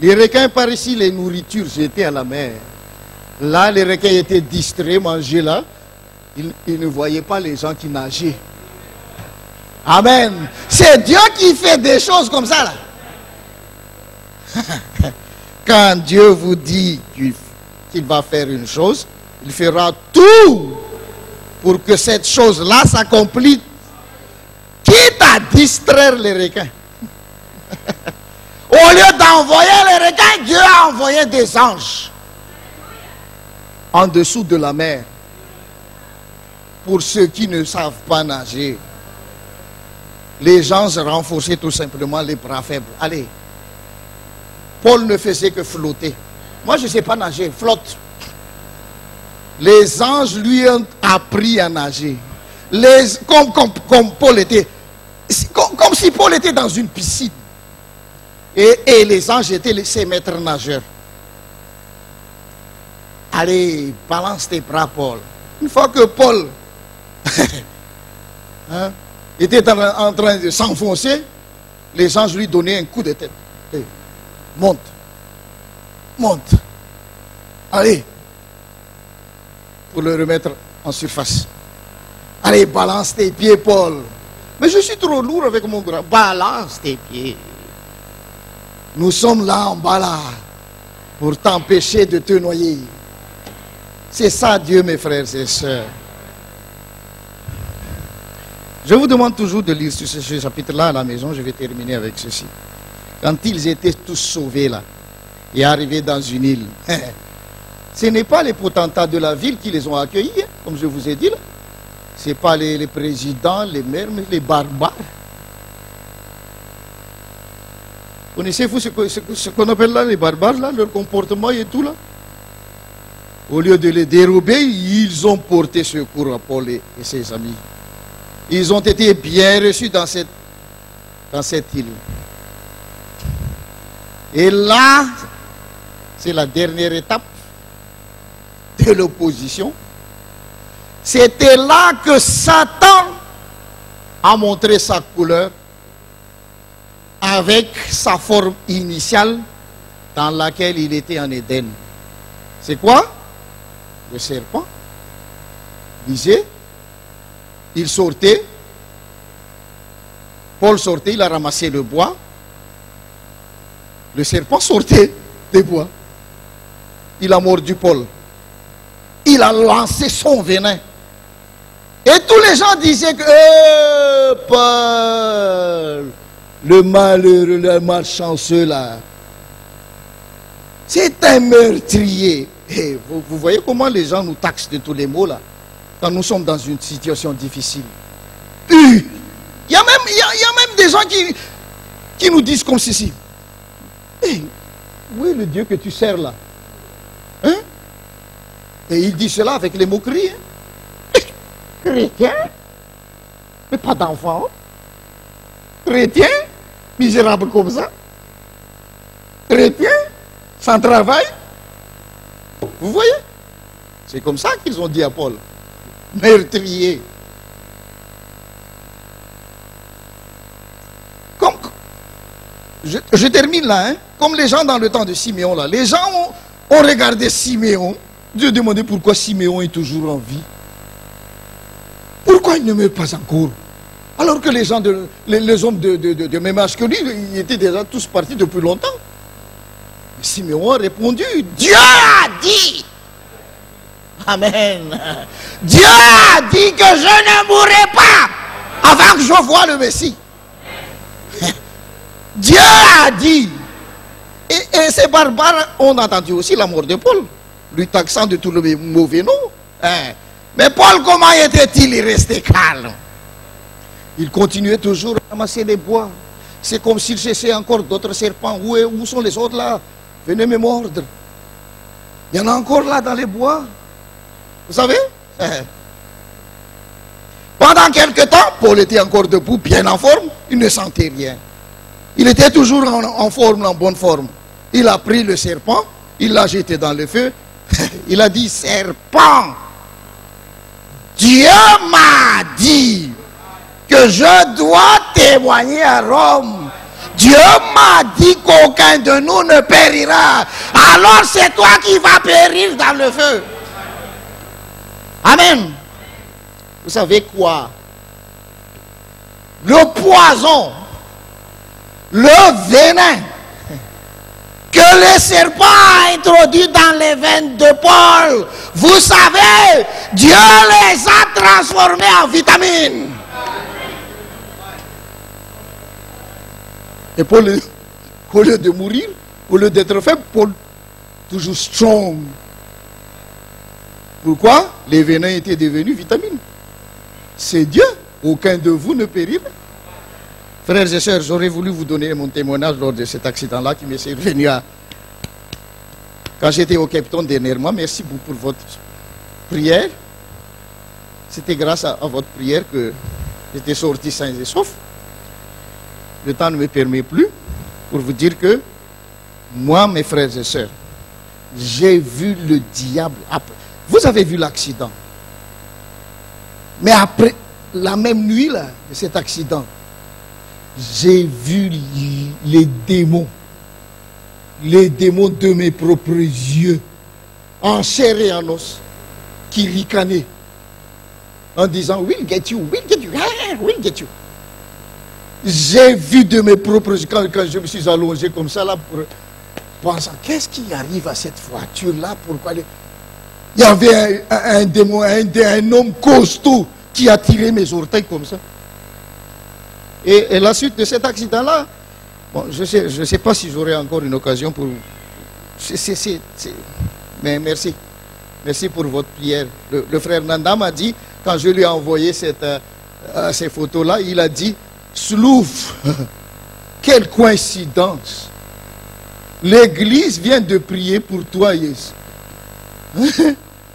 Les requins par ici, les nourritures jetées à la mer. Là, les requins étaient distraits, mangeaient là. Ils ne voyaient pas les gens qui nageaient. Amen. C'est Dieu qui fait des choses comme ça là. Quand Dieu vous dit qu'il va faire une chose, il fera tout pour que cette chose-là s'accomplisse, quitte à distraire les requins. Au lieu d'envoyer les requins, Dieu a envoyé des anges en dessous de la mer. Pour ceux qui ne savent pas nager, les anges renforçaient tout simplement les bras faibles. Allez, Paul ne faisait que flotter. Moi, je ne sais pas nager, flotte. Les anges lui ont appris à nager. Comme Paul était, comme si Paul était dans une piscine. Et les anges étaient ses maîtres nageurs. Allez, balance tes bras, Paul. Une fois que Paul hein, était en train de s'enfoncer, les anges lui donnaient un coup de tête. Hey, monte. Monte. Allez. Pour le remettre en surface. Allez, balance tes pieds, Paul. Mais je suis trop lourd avec mon bras. Balance tes pieds. Nous sommes là en bas là pour t'empêcher de te noyer. C'est ça Dieu, mes frères et sœurs. Je vous demande toujours de lire ce chapitre-là à la maison. Je vais terminer avec ceci. Quand ils étaient tous sauvés là et arrivés dans une île, ce n'est pas les potentats de la ville qui les ont accueillis, hein, comme je vous ai dit là. Ce n'est pas les présidents, les maires, mais les barbares. Connaissez-vous ce qu'on appelle là les barbares, là, leur comportement et tout là? Au lieu de les dérober, ils ont porté secours à Paul et ses amis. Ils ont été bien reçus dans cette île. Et là, c'est la dernière étape de l'opposition. C'était là que Satan a montré sa couleur avec sa forme initiale dans laquelle il était en Éden. C'est quoi? Le serpent. Disait, il sortait, Paul sortait, il a ramassé le bois. Le serpent sortait des bois. Il a mordu Paul. Il a lancé son venin. Et tous les gens disaient que Paul, le malheureux, le malchanceux là, c'est un meurtrier. Et vous voyez comment les gens nous taxent de tous les mots là, quand nous sommes dans une situation difficile. Il y a même des gens qui nous disent comme ceci. Hey, où est le Dieu que tu sers là? Hein? Et il dit cela avec les moqueries. Hein? Chrétien? Mais pas d'enfant. Chrétien? Misérable comme ça. Chrétien? Sans travail? Vous voyez? C'est comme ça qu'ils ont dit à Paul. Meurtrier. Comme, je termine là, hein? Comme les gens dans le temps de Siméon là. Les gens ont regardé Siméon. Dieu demandait pourquoi Siméon est toujours en vie. Pourquoi il ne meurt pas encore? Alors que les gens, les hommes de même âge que lui, ils étaient déjà tous partis depuis longtemps. Mais Siméon a répondu, Dieu a dit. Amen. Dieu a dit que je ne mourrai pas avant que je voie le Messie. Dieu a dit. Et ces barbares ont entendu aussi la mort de Paul, lui taxant de tout le mauvais nom. Mais Paul, comment était-il resté calme? Il continuait toujours à ramasser les bois. C'est comme s'il cherchait encore d'autres serpents. Où sont les autres là? Venez me mordre. Il y en a encore là dans les bois. Vous savez? Pendant quelque temps, Paul était encore debout, bien en forme. Il ne sentait rien. Il était toujours en forme, en bonne forme. Il a pris le serpent, il l'a jeté dans le feu. Il a dit, serpent, Dieu m'a dit que je dois témoigner à Rome. Dieu m'a dit qu'aucun de nous ne périra. Alors c'est toi qui vas périr dans le feu. Amen. Vous savez quoi? Le poison, le venin que le serpent a introduit dans les veines de Paul, vous savez, Dieu les a transformés en vitamines. Et Paul, au lieu de mourir, au lieu d'être faible, Paul, toujours strong. Pourquoi? Les venins étaient devenus vitamines. C'est Dieu. Aucun de vous ne périra. Frères et sœurs, j'aurais voulu vous donner mon témoignage lors de cet accident-là qui m'est survenu quand j'étais au Cape Town dernièrement. Merci beaucoup pour votre prière. C'était grâce à votre prière que j'étais sorti sain et sauf. Le temps ne me permet plus pour vous dire que moi, mes frères et sœurs, j'ai vu le diable. Vous avez vu l'accident. Mais après, la même nuit là, de cet accident, j'ai vu les démons de mes propres yeux, en chair et en os, qui ricanaient, en disant, we'll get you, we'll get you. J'ai vu de mes propres yeux, quand je me suis allongé comme ça, là, pensant, qu'est-ce qui arrive à cette voiture-là? Pourquoi il y avait un démon, un homme costaud qui a tiré mes orteils comme ça. Et la suite de cet accident-là, bon, je sais pas si j'aurai encore une occasion pour... Mais merci. Merci pour votre prière. Le frère Nanda m'a dit, quand je lui ai envoyé ces photos-là, il a dit, Slouf, quelle coïncidence. L'église vient de prier pour toi, Yes.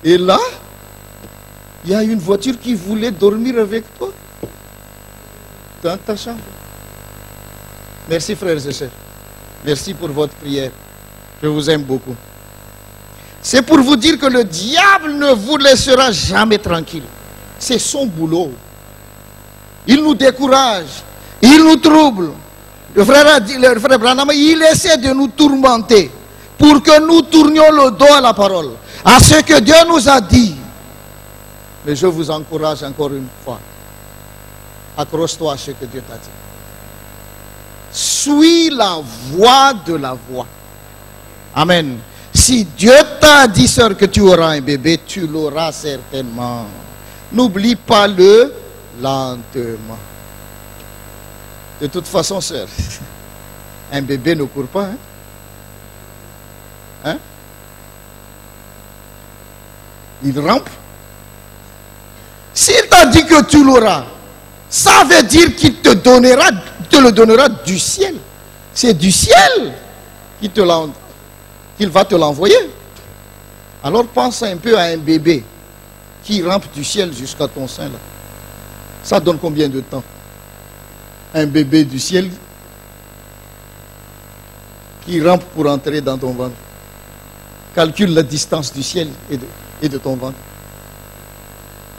Et là, il y a une voiture qui voulait dormir avec toi dans ta chambre. Merci frères et sœurs. Merci pour votre prière. Je vous aime beaucoup. C'est pour vous dire que le diable ne vous laissera jamais tranquille. C'est son boulot. Il nous décourage. Il nous trouble. Le frère Branham, il essaie de nous tourmenter pour que nous tournions le dos à la parole, à ce que Dieu nous a dit. Mais je vous encourage encore une fois. Accroche-toi à ce que Dieu t'a dit. Suis la voix de la voix. Amen. Si Dieu t'a dit, sœur, que tu auras un bébé, tu l'auras certainement. N'oublie pas le lentement. De toute façon, sœur, un bébé ne court pas. Hein? Il rampe. S'il t'a dit que tu l'auras, ça veut dire qu'il te le donnera du ciel. C'est du ciel qu'il va te l'envoyer. Alors pense un peu à un bébé qui rampe du ciel jusqu'à ton sein là. Ça donne combien de temps? Un bébé du ciel qui rampe pour entrer dans ton ventre. Calcule la distance du ciel et de ton ventre.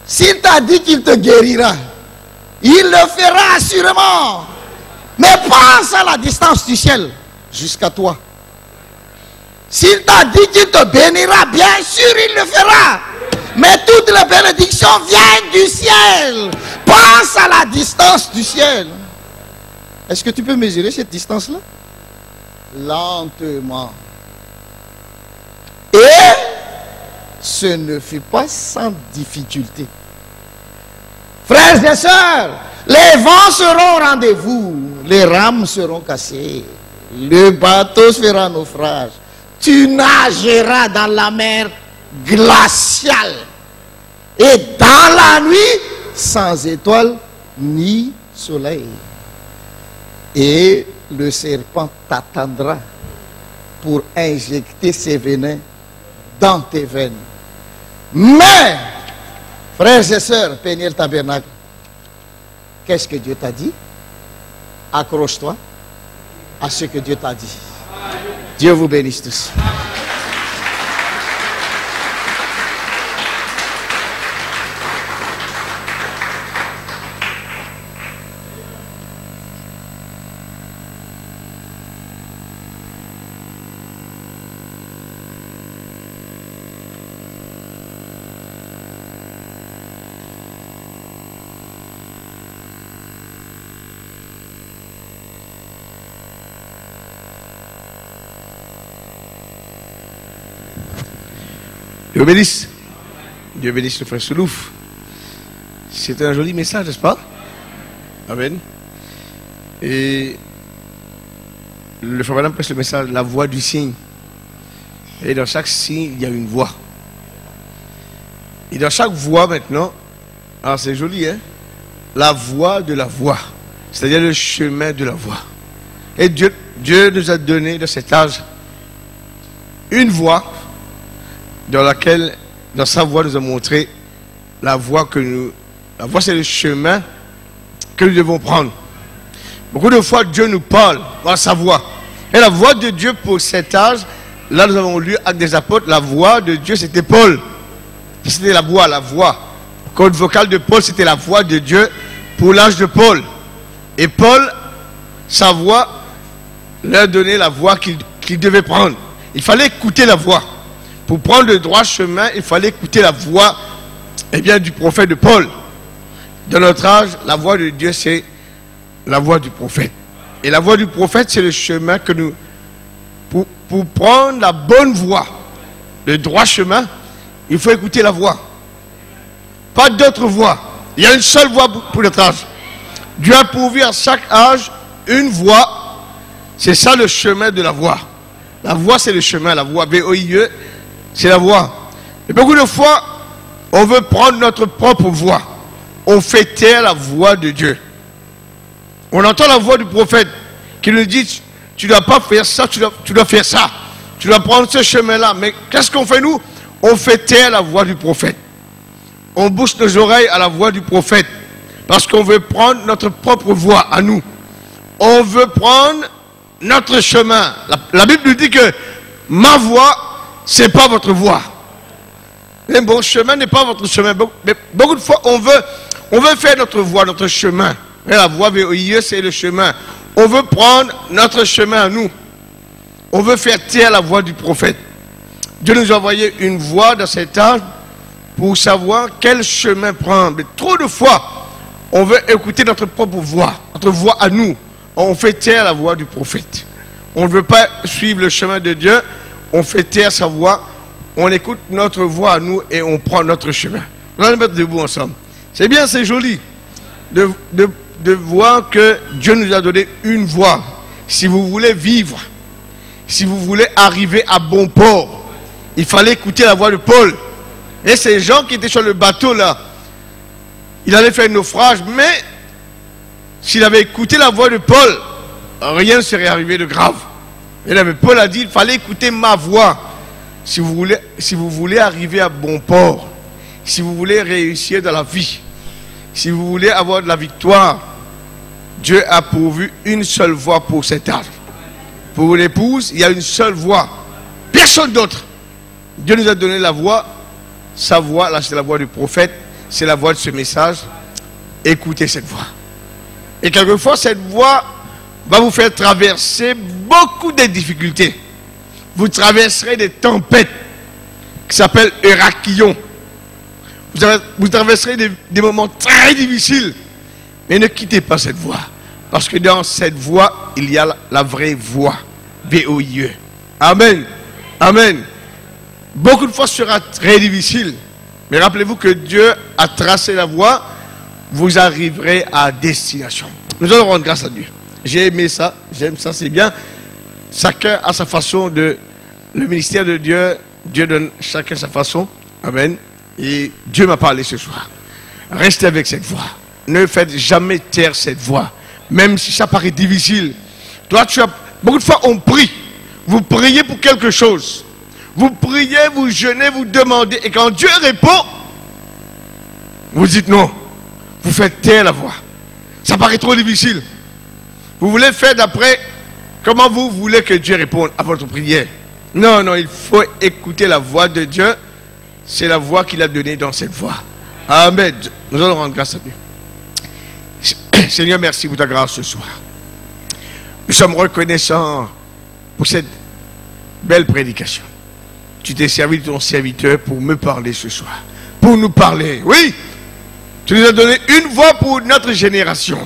S'il t'a dit qu'il te guérira, il le fera assurément. Mais pense à la distance du ciel jusqu'à toi. S'il t'a dit qu'il te bénira, bien sûr il le fera. Mais toutes les bénédictions viennent du ciel. Pense à la distance du ciel. Est-ce que tu peux mesurer cette distance-là? Lentement. Et ce ne fut pas sans difficulté. Frères et sœurs, les vents seront au rendez-vous, les rames seront cassées, le bateau fera naufrage, tu nageras dans la mer glaciale et dans la nuit sans étoiles ni soleil. Et le serpent t'attendra pour injecter ses venins dans tes veines. Mais, frères et sœurs, Péniel Tabernacle, qu'est-ce que Dieu t'a dit? Accroche-toi à ce que Dieu t'a dit. Dieu vous bénisse tous. Dieu bénisse. Dieu bénisse le frère Soulouf. C'est un joli message, n'est-ce pas? Amen. Et le frère Madame presse le message, la voix du signe. Et dans chaque signe, il y a une voix. Et dans chaque voix maintenant, alors c'est joli, hein? La voix de la voix. C'est-à-dire le chemin de la voix. Et Dieu nous a donné dans cet âge une voix dans laquelle, dans sa voix, nous a montré la voie la voie c'est le chemin que nous devons prendre. Beaucoup de fois, Dieu nous parle dans sa voix. Et la voix de Dieu pour cet âge, là nous avons lu Actes des Apôtres, la voix de Dieu c'était Paul. C'était la voix. Code vocal de Paul, c'était la voix de Dieu pour l'âge de Paul. Et Paul, sa voix, leur donnait la voie qu'il devait prendre. Il fallait écouter la voix. Pour prendre le droit chemin, il fallait écouter la voix du prophète de Paul. Dans notre âge, la voix de Dieu, c'est la voix du prophète. Et la voix du prophète, c'est le chemin que nous... Pour prendre la bonne voie, le droit chemin, il faut écouter la voix. Pas d'autre voix. Il y a une seule voix pour notre âge. Dieu a pourvu à chaque âge une voix. C'est ça le chemin de la voix. La voix, c'est le chemin. La voix, V-O-I-E, c'est la voix. Et beaucoup de fois, on veut prendre notre propre voix. On fait taire la voix de Dieu. On entend la voix du prophète qui nous dit, tu ne dois pas faire ça, tu dois faire ça. Tu dois prendre ce chemin-là. Mais qu'est-ce qu'on fait nous? On fait taire la voix du prophète. On bouche nos oreilles à la voix du prophète. Parce qu'on veut prendre notre propre voix à nous. On veut prendre notre chemin. La Bible nous dit que ma voix, c'est pas votre voix. Mais mon chemin n'est pas votre chemin. Mais beaucoup de fois, on veut faire notre voie, notre chemin. Et la voie VOIE, c'est le chemin. On veut prendre notre chemin à nous. On veut faire taire la voix du prophète. Dieu nous a envoyé une voix dans cet âge pour savoir quel chemin prendre. Mais trop de fois, on veut écouter notre propre voix, notre voix à nous. On fait taire la voix du prophète. On ne veut pas suivre le chemin de Dieu. On fait taire sa voix. On écoute notre voix à nous et on prend notre chemin. Nous allons mettre debout ensemble. C'est bien, c'est joli de voir que Dieu nous a donné une voie. Si vous voulez vivre, si vous voulez arriver à bon port, il fallait écouter la voix de Paul. Et ces gens qui étaient sur le bateau là, il allait faire un naufrage, mais s'il avait écouté la voix de Paul, rien ne serait arrivé de grave. Et là, mais Paul a dit, il fallait écouter ma voix. Si vous voulez arriver à bon port, si vous voulez réussir dans la vie, si vous voulez avoir de la victoire, Dieu a pourvu une seule voie pour cet âge. Pour l'épouse, il y a une seule voie. Personne d'autre. Dieu nous a donné la voie. Sa voix, là c'est la voix du prophète. C'est la voix de ce message. Écoutez cette voix. Et quelquefois, cette voix va vous faire traverser beaucoup de difficultés. Vous traverserez des tempêtes qui s'appellent Héraklion. Vous traverserez des moments très difficiles. Mais ne quittez pas cette voie. Parce que dans cette voie, il y a la vraie voie. V-O-I-E. Amen. Amen. Beaucoup de fois sera très difficile. Mais rappelez-vous que Dieu a tracé la voie. Vous arriverez à destination. Nous allons rendre grâce à Dieu. J'ai aimé ça. J'aime ça, c'est bien. Chacun a sa façon de... Le ministère de Dieu, Dieu donne chacun sa façon. Amen. Et Dieu m'a parlé ce soir. Restez avec cette voix. Ne faites jamais taire cette voix. Même si ça paraît difficile. Toi, beaucoup de fois, on prie. Vous priez pour quelque chose. Vous priez, vous jeûnez, vous demandez. Et quand Dieu répond, vous dites non. Vous faites taire la voix. Ça paraît trop difficile. Vous voulez faire d'après comment vous voulez que Dieu réponde à votre prière. Non, non, il faut écouter la voix de Dieu. C'est la voix qu'il a donnée dans cette voix. Amen. Nous allons rendre grâce à Dieu. Seigneur, merci pour ta grâce ce soir. Nous sommes reconnaissants pour cette belle prédication. Tu t'es servi de ton serviteur pour me parler ce soir. Pour nous parler. Oui, tu nous as donné une voix pour notre génération.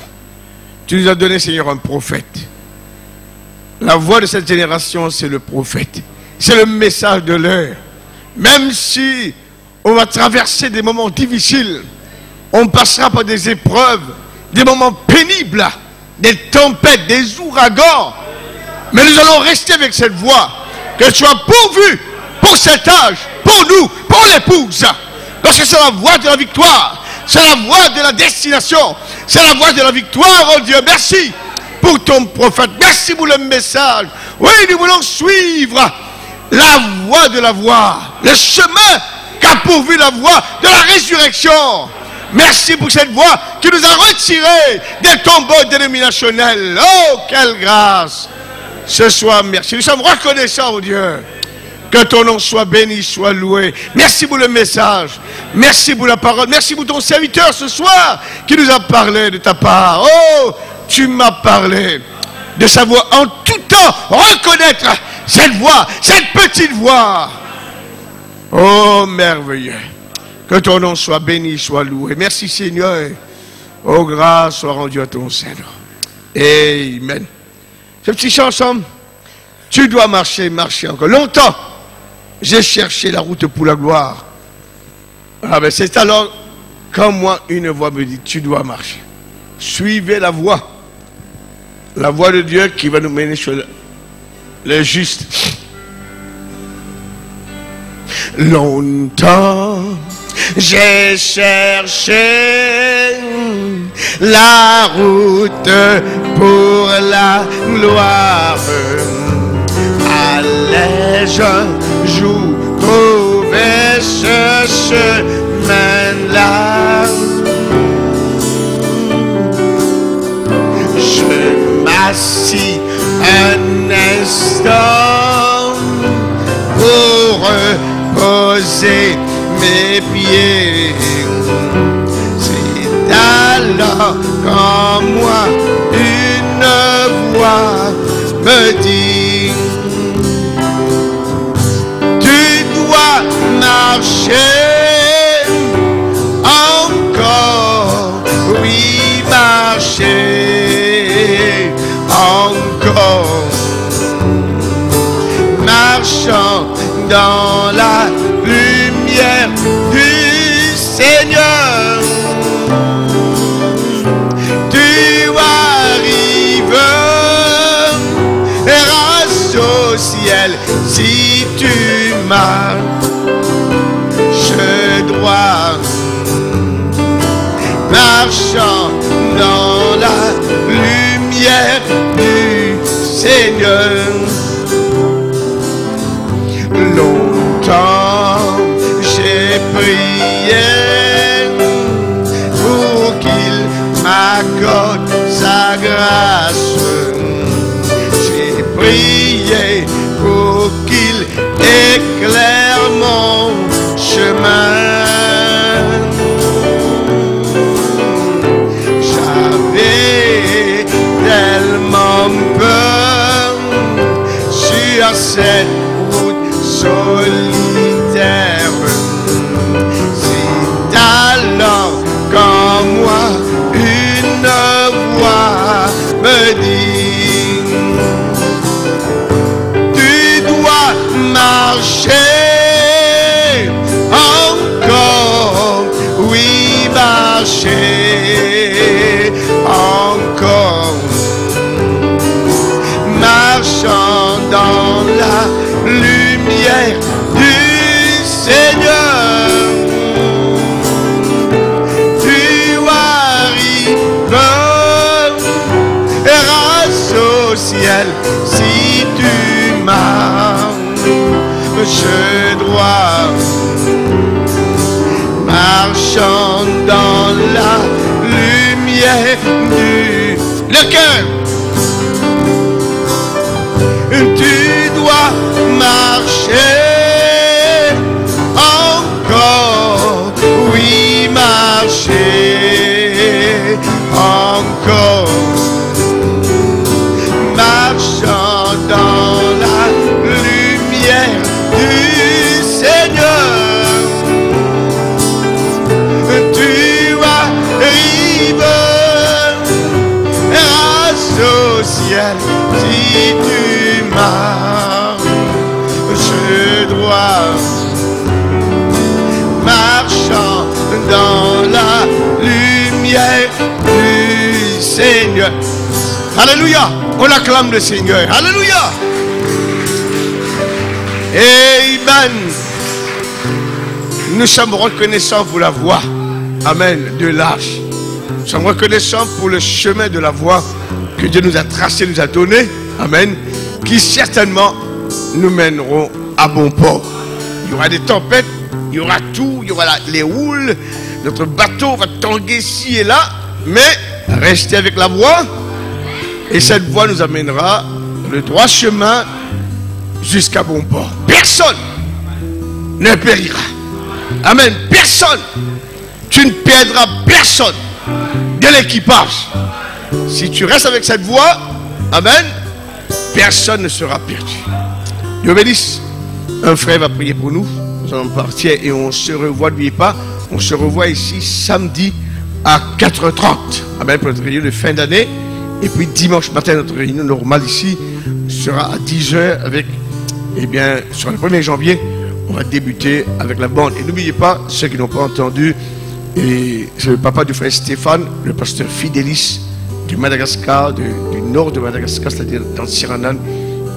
Tu nous as donné, Seigneur, un prophète. La voix de cette génération, c'est le prophète. C'est le message de l'heure. Même si on va traverser des moments difficiles, on passera par des épreuves, des moments pénibles, des tempêtes, des ouragans. Mais nous allons rester avec cette voix. Que tu sois pourvu pour cet âge, pour nous, pour l'épouse. Parce que c'est la voix de la victoire. C'est la voix de la destination. C'est la voix de la victoire, oh Dieu. Merci pour ton prophète. Merci pour le message. Oui, nous voulons suivre la voie de la voie. Le chemin qu'a pourvu la voie de la résurrection. Merci pour cette voie qui nous a retirés des tombeaux dénominationnels. Oh, quelle grâce. Ce soir, merci. Nous sommes reconnaissants, oh Dieu. Que ton nom soit béni, soit loué. Merci pour le message. Merci pour la parole. Merci pour ton serviteur ce soir qui nous a parlé de ta part. Oh, tu m'as parlé de sa voix. En tout temps, reconnaître cette voix, cette petite voix. Oh, merveilleux. Que ton nom soit béni, soit loué. Merci Seigneur. Oh, grâce soit rendue à ton Seigneur. Amen. Ce petit chant ensemble. Tu dois marcher, marcher encore longtemps. J'ai cherché la route pour la gloire. Ah ben c'est alors quand moi une voix me dit tu dois marcher. Suivez la voie de Dieu qui va nous mener sur le juste. Longtemps j'ai cherché la route pour la gloire. Allais-je jour trouver ce chemin-là? Je m'assis un instant pour reposer mes pieds. C'est alors qu'en moi une voix me dit marcher encore, oui marcher encore, marchant dans la lumière du Seigneur. marchant dans la lumière du Seigneur. Longtemps j'ai prié pour qu'il m'accorde sa grâce. J'ai prié pour qu'il éclaire mon chemin. J'avais tellement peur sur cette route solitaire. C'est alors qu'en moi une voix me dit: tu dois marcher encore, oui, marcher encore, marchant dans la lumière du Seigneur. Tu arriveras au ciel si tu marches droit, marchant dans la lumière du... Le cœur. Tu dois marcher encore, oui, marcher encore, marchant dans la lumière du Seigneur. Tu arriveras au ciel si tu marches droit, marchant dans la lumière du Seigneur. Alléluia, on acclame le Seigneur. Alléluia. Amen. Nous sommes reconnaissants pour la voie, amen, de l'arche. Nous sommes reconnaissants pour le chemin de la voie que Dieu nous a tracé, nous a donné, amen, qui certainement nous mèneront à bon port. Il y aura des tempêtes, il y aura tout, il y aura les houles, notre bateau va tanguer ici et là, mais restez avec la voie, et cette voie nous amènera le droit chemin jusqu'à bon port. Personne ne périra. Amen. Personne. Tu ne perdras personne de l'équipage. Si tu restes avec cette voie, amen, personne ne sera perdu. Dieu bénisse. Un frère va prier pour nous. Nous allons partir et on se revoit, n'oubliez pas, on se revoit ici samedi à 4h30. Amen, pour notre réunion de fin d'année. Et puis dimanche matin, notre réunion normale ici sera à 10h avec, eh bien, sur le 1er janvier, on va débuter avec la bande. Et n'oubliez pas, ceux qui n'ont pas entendu, et c'est le papa du frère Stéphane, le pasteur Fidélis du Madagascar, du nord de Madagascar, c'est-à-dire dans le Siranan.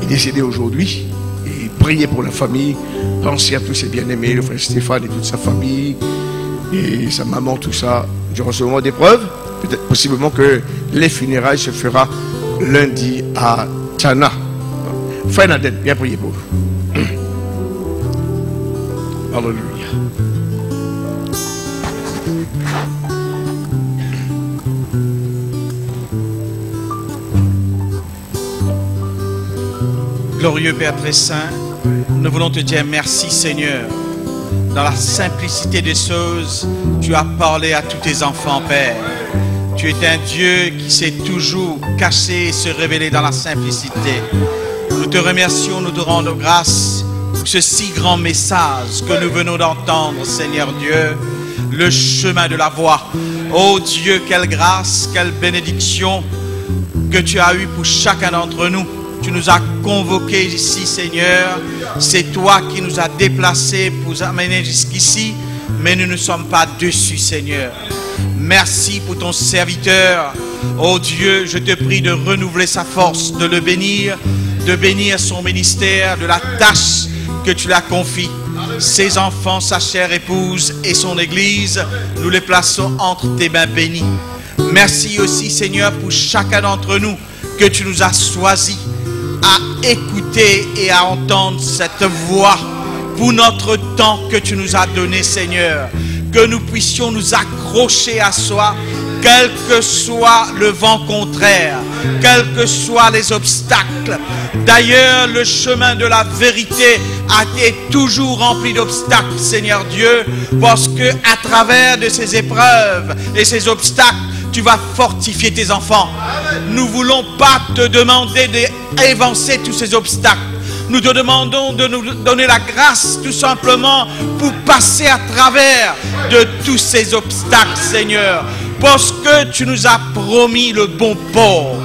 Il est décédé aujourd'hui. Et priez pour la famille. Pensez à tous ses bien-aimés, le frère Stéphane et toute sa famille, et sa maman, tout ça, durant ce moment d'épreuve. Peut-être possiblement que les funérailles se feront lundi à Tchana. Frère Nadel, bien priez pour vous. Alléluia. Glorieux Père très saint, nous voulons te dire merci Seigneur. Dans la simplicité des choses, tu as parlé à tous tes enfants, Père. Tu es un Dieu qui sait toujours cacher et se révéler dans la simplicité. Nous te remercions, nous te rendons grâce pour ce si grand message que nous venons d'entendre, Seigneur Dieu, le chemin de la voie. Oh Dieu, quelle grâce, quelle bénédiction que tu as eue pour chacun d'entre nous. Tu nous as convoqués ici, Seigneur. C'est toi qui nous as déplacés pour nous amener jusqu'ici, mais nous ne sommes pas dessus, Seigneur. Merci pour ton serviteur. Oh Dieu, je te prie de renouveler sa force, de le bénir, de bénir son ministère, de la tâche que tu l'as confiée. ses enfants, sa chère épouse et son église. Nous les plaçons entre tes mains bénies. Merci aussi, Seigneur, pour chacun d'entre nous que tu nous as choisis à écouter et à entendre cette voix pour notre temps que tu nous as donné, Seigneur. Que nous puissions nous accrocher à soi, quel que soit le vent contraire, quels que soient les obstacles. D'ailleurs, le chemin de la vérité a été toujours rempli d'obstacles, Seigneur Dieu, parce que à travers de ces épreuves et ces obstacles, tu vas fortifier tes enfants. Nous ne voulons pas te demander d'évancer tous ces obstacles. Nous te demandons de nous donner la grâce tout simplement pour passer à travers de tous ces obstacles, Seigneur. Parce que tu nous as promis le bon port.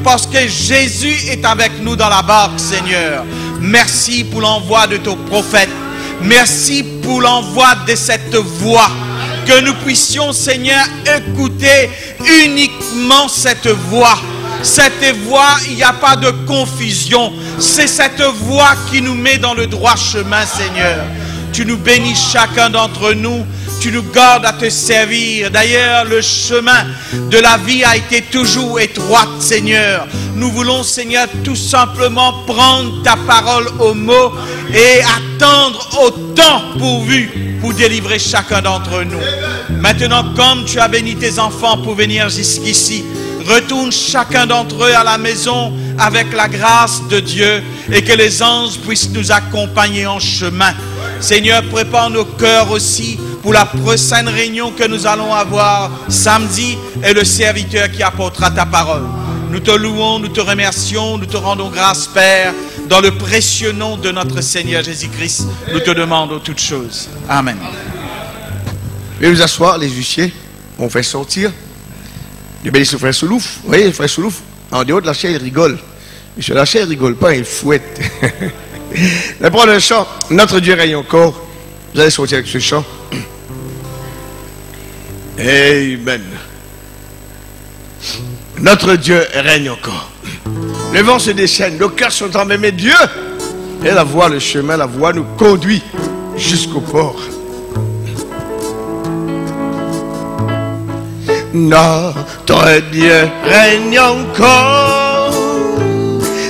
Parce que Jésus est avec nous dans la barque, Seigneur. Merci pour l'envoi de ton prophète. Merci pour l'envoi de cette voix. Que nous puissions, Seigneur, écouter uniquement cette voix. Cette voix, il n'y a pas de confusion. C'est cette voix qui nous met dans le droit chemin, Seigneur. Tu nous bénis chacun d'entre nous. Tu nous gardes à te servir. D'ailleurs, le chemin de la vie a été toujours étroit, Seigneur. Nous voulons, Seigneur, tout simplement prendre ta parole au mot et attendre au temps pourvu pour délivrer chacun d'entre nous. Maintenant, comme tu as béni tes enfants pour venir jusqu'ici, retourne chacun d'entre eux à la maison avec la grâce de Dieu et que les anges puissent nous accompagner en chemin. Seigneur, prépare nos cœurs aussi pour la prochaine réunion que nous allons avoir samedi et le serviteur qui apportera ta parole. Nous te louons, nous te remercions, nous te rendons grâce, Père, dans le précieux nom de notre Seigneur Jésus-Christ. Nous te demandons toutes choses. Amen. Veuillez vous asseoir, les huissiers. On fait sortir. Dieu bénisse le frère Soulouf. Vous voyez, le frère Soulouf, en dehors de la chair, il rigole. Monsieur Lachet, il ne rigole pas, il fouette. Mais prendre un chant. Notre Dieu règne encore. Vous allez sortir avec ce chant. Amen. Notre Dieu règne encore. Le vent se déchaîne, nos cœurs sont en même Dieu. Et la voie, le chemin, la voie nous conduit jusqu'au port. Notre Dieu règne encore.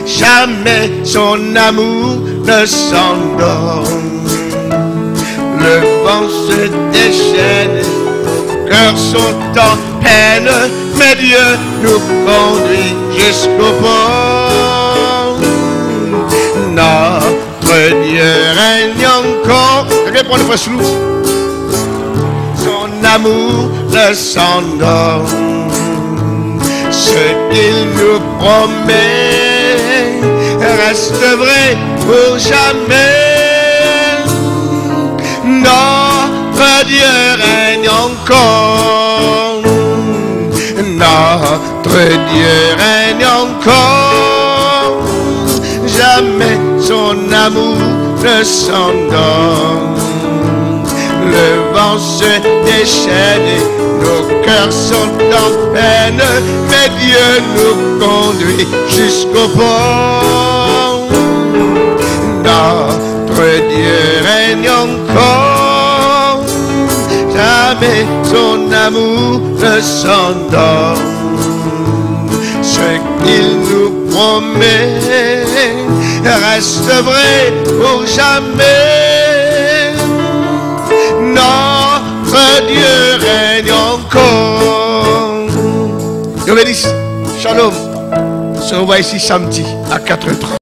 Jamais son amour ne s'endort. Le vent se déchaîne, cœurs sont en peine, mais Dieu nous conduit jusqu'au port. Notre Dieu règne encore. Quelqu'un prend le frère Soulouf. Son amour ne s'endort. Ce qu'il nous promet reste vrai pour jamais. Notre Dieu règne encore. Notre Dieu règne encore. Jamais son amour ne s'endort. Le vent se déchaîne et nos cœurs sont en peine, mais Dieu nous conduit jusqu'au port. Notre Dieu règne encore. Jamais son amour ne s'endort. Ce qu'il nous promet reste vrai pour jamais. Notre Dieu règne encore. Dieu bénisse. Shalom. On se revoit ici samedi à 4h30.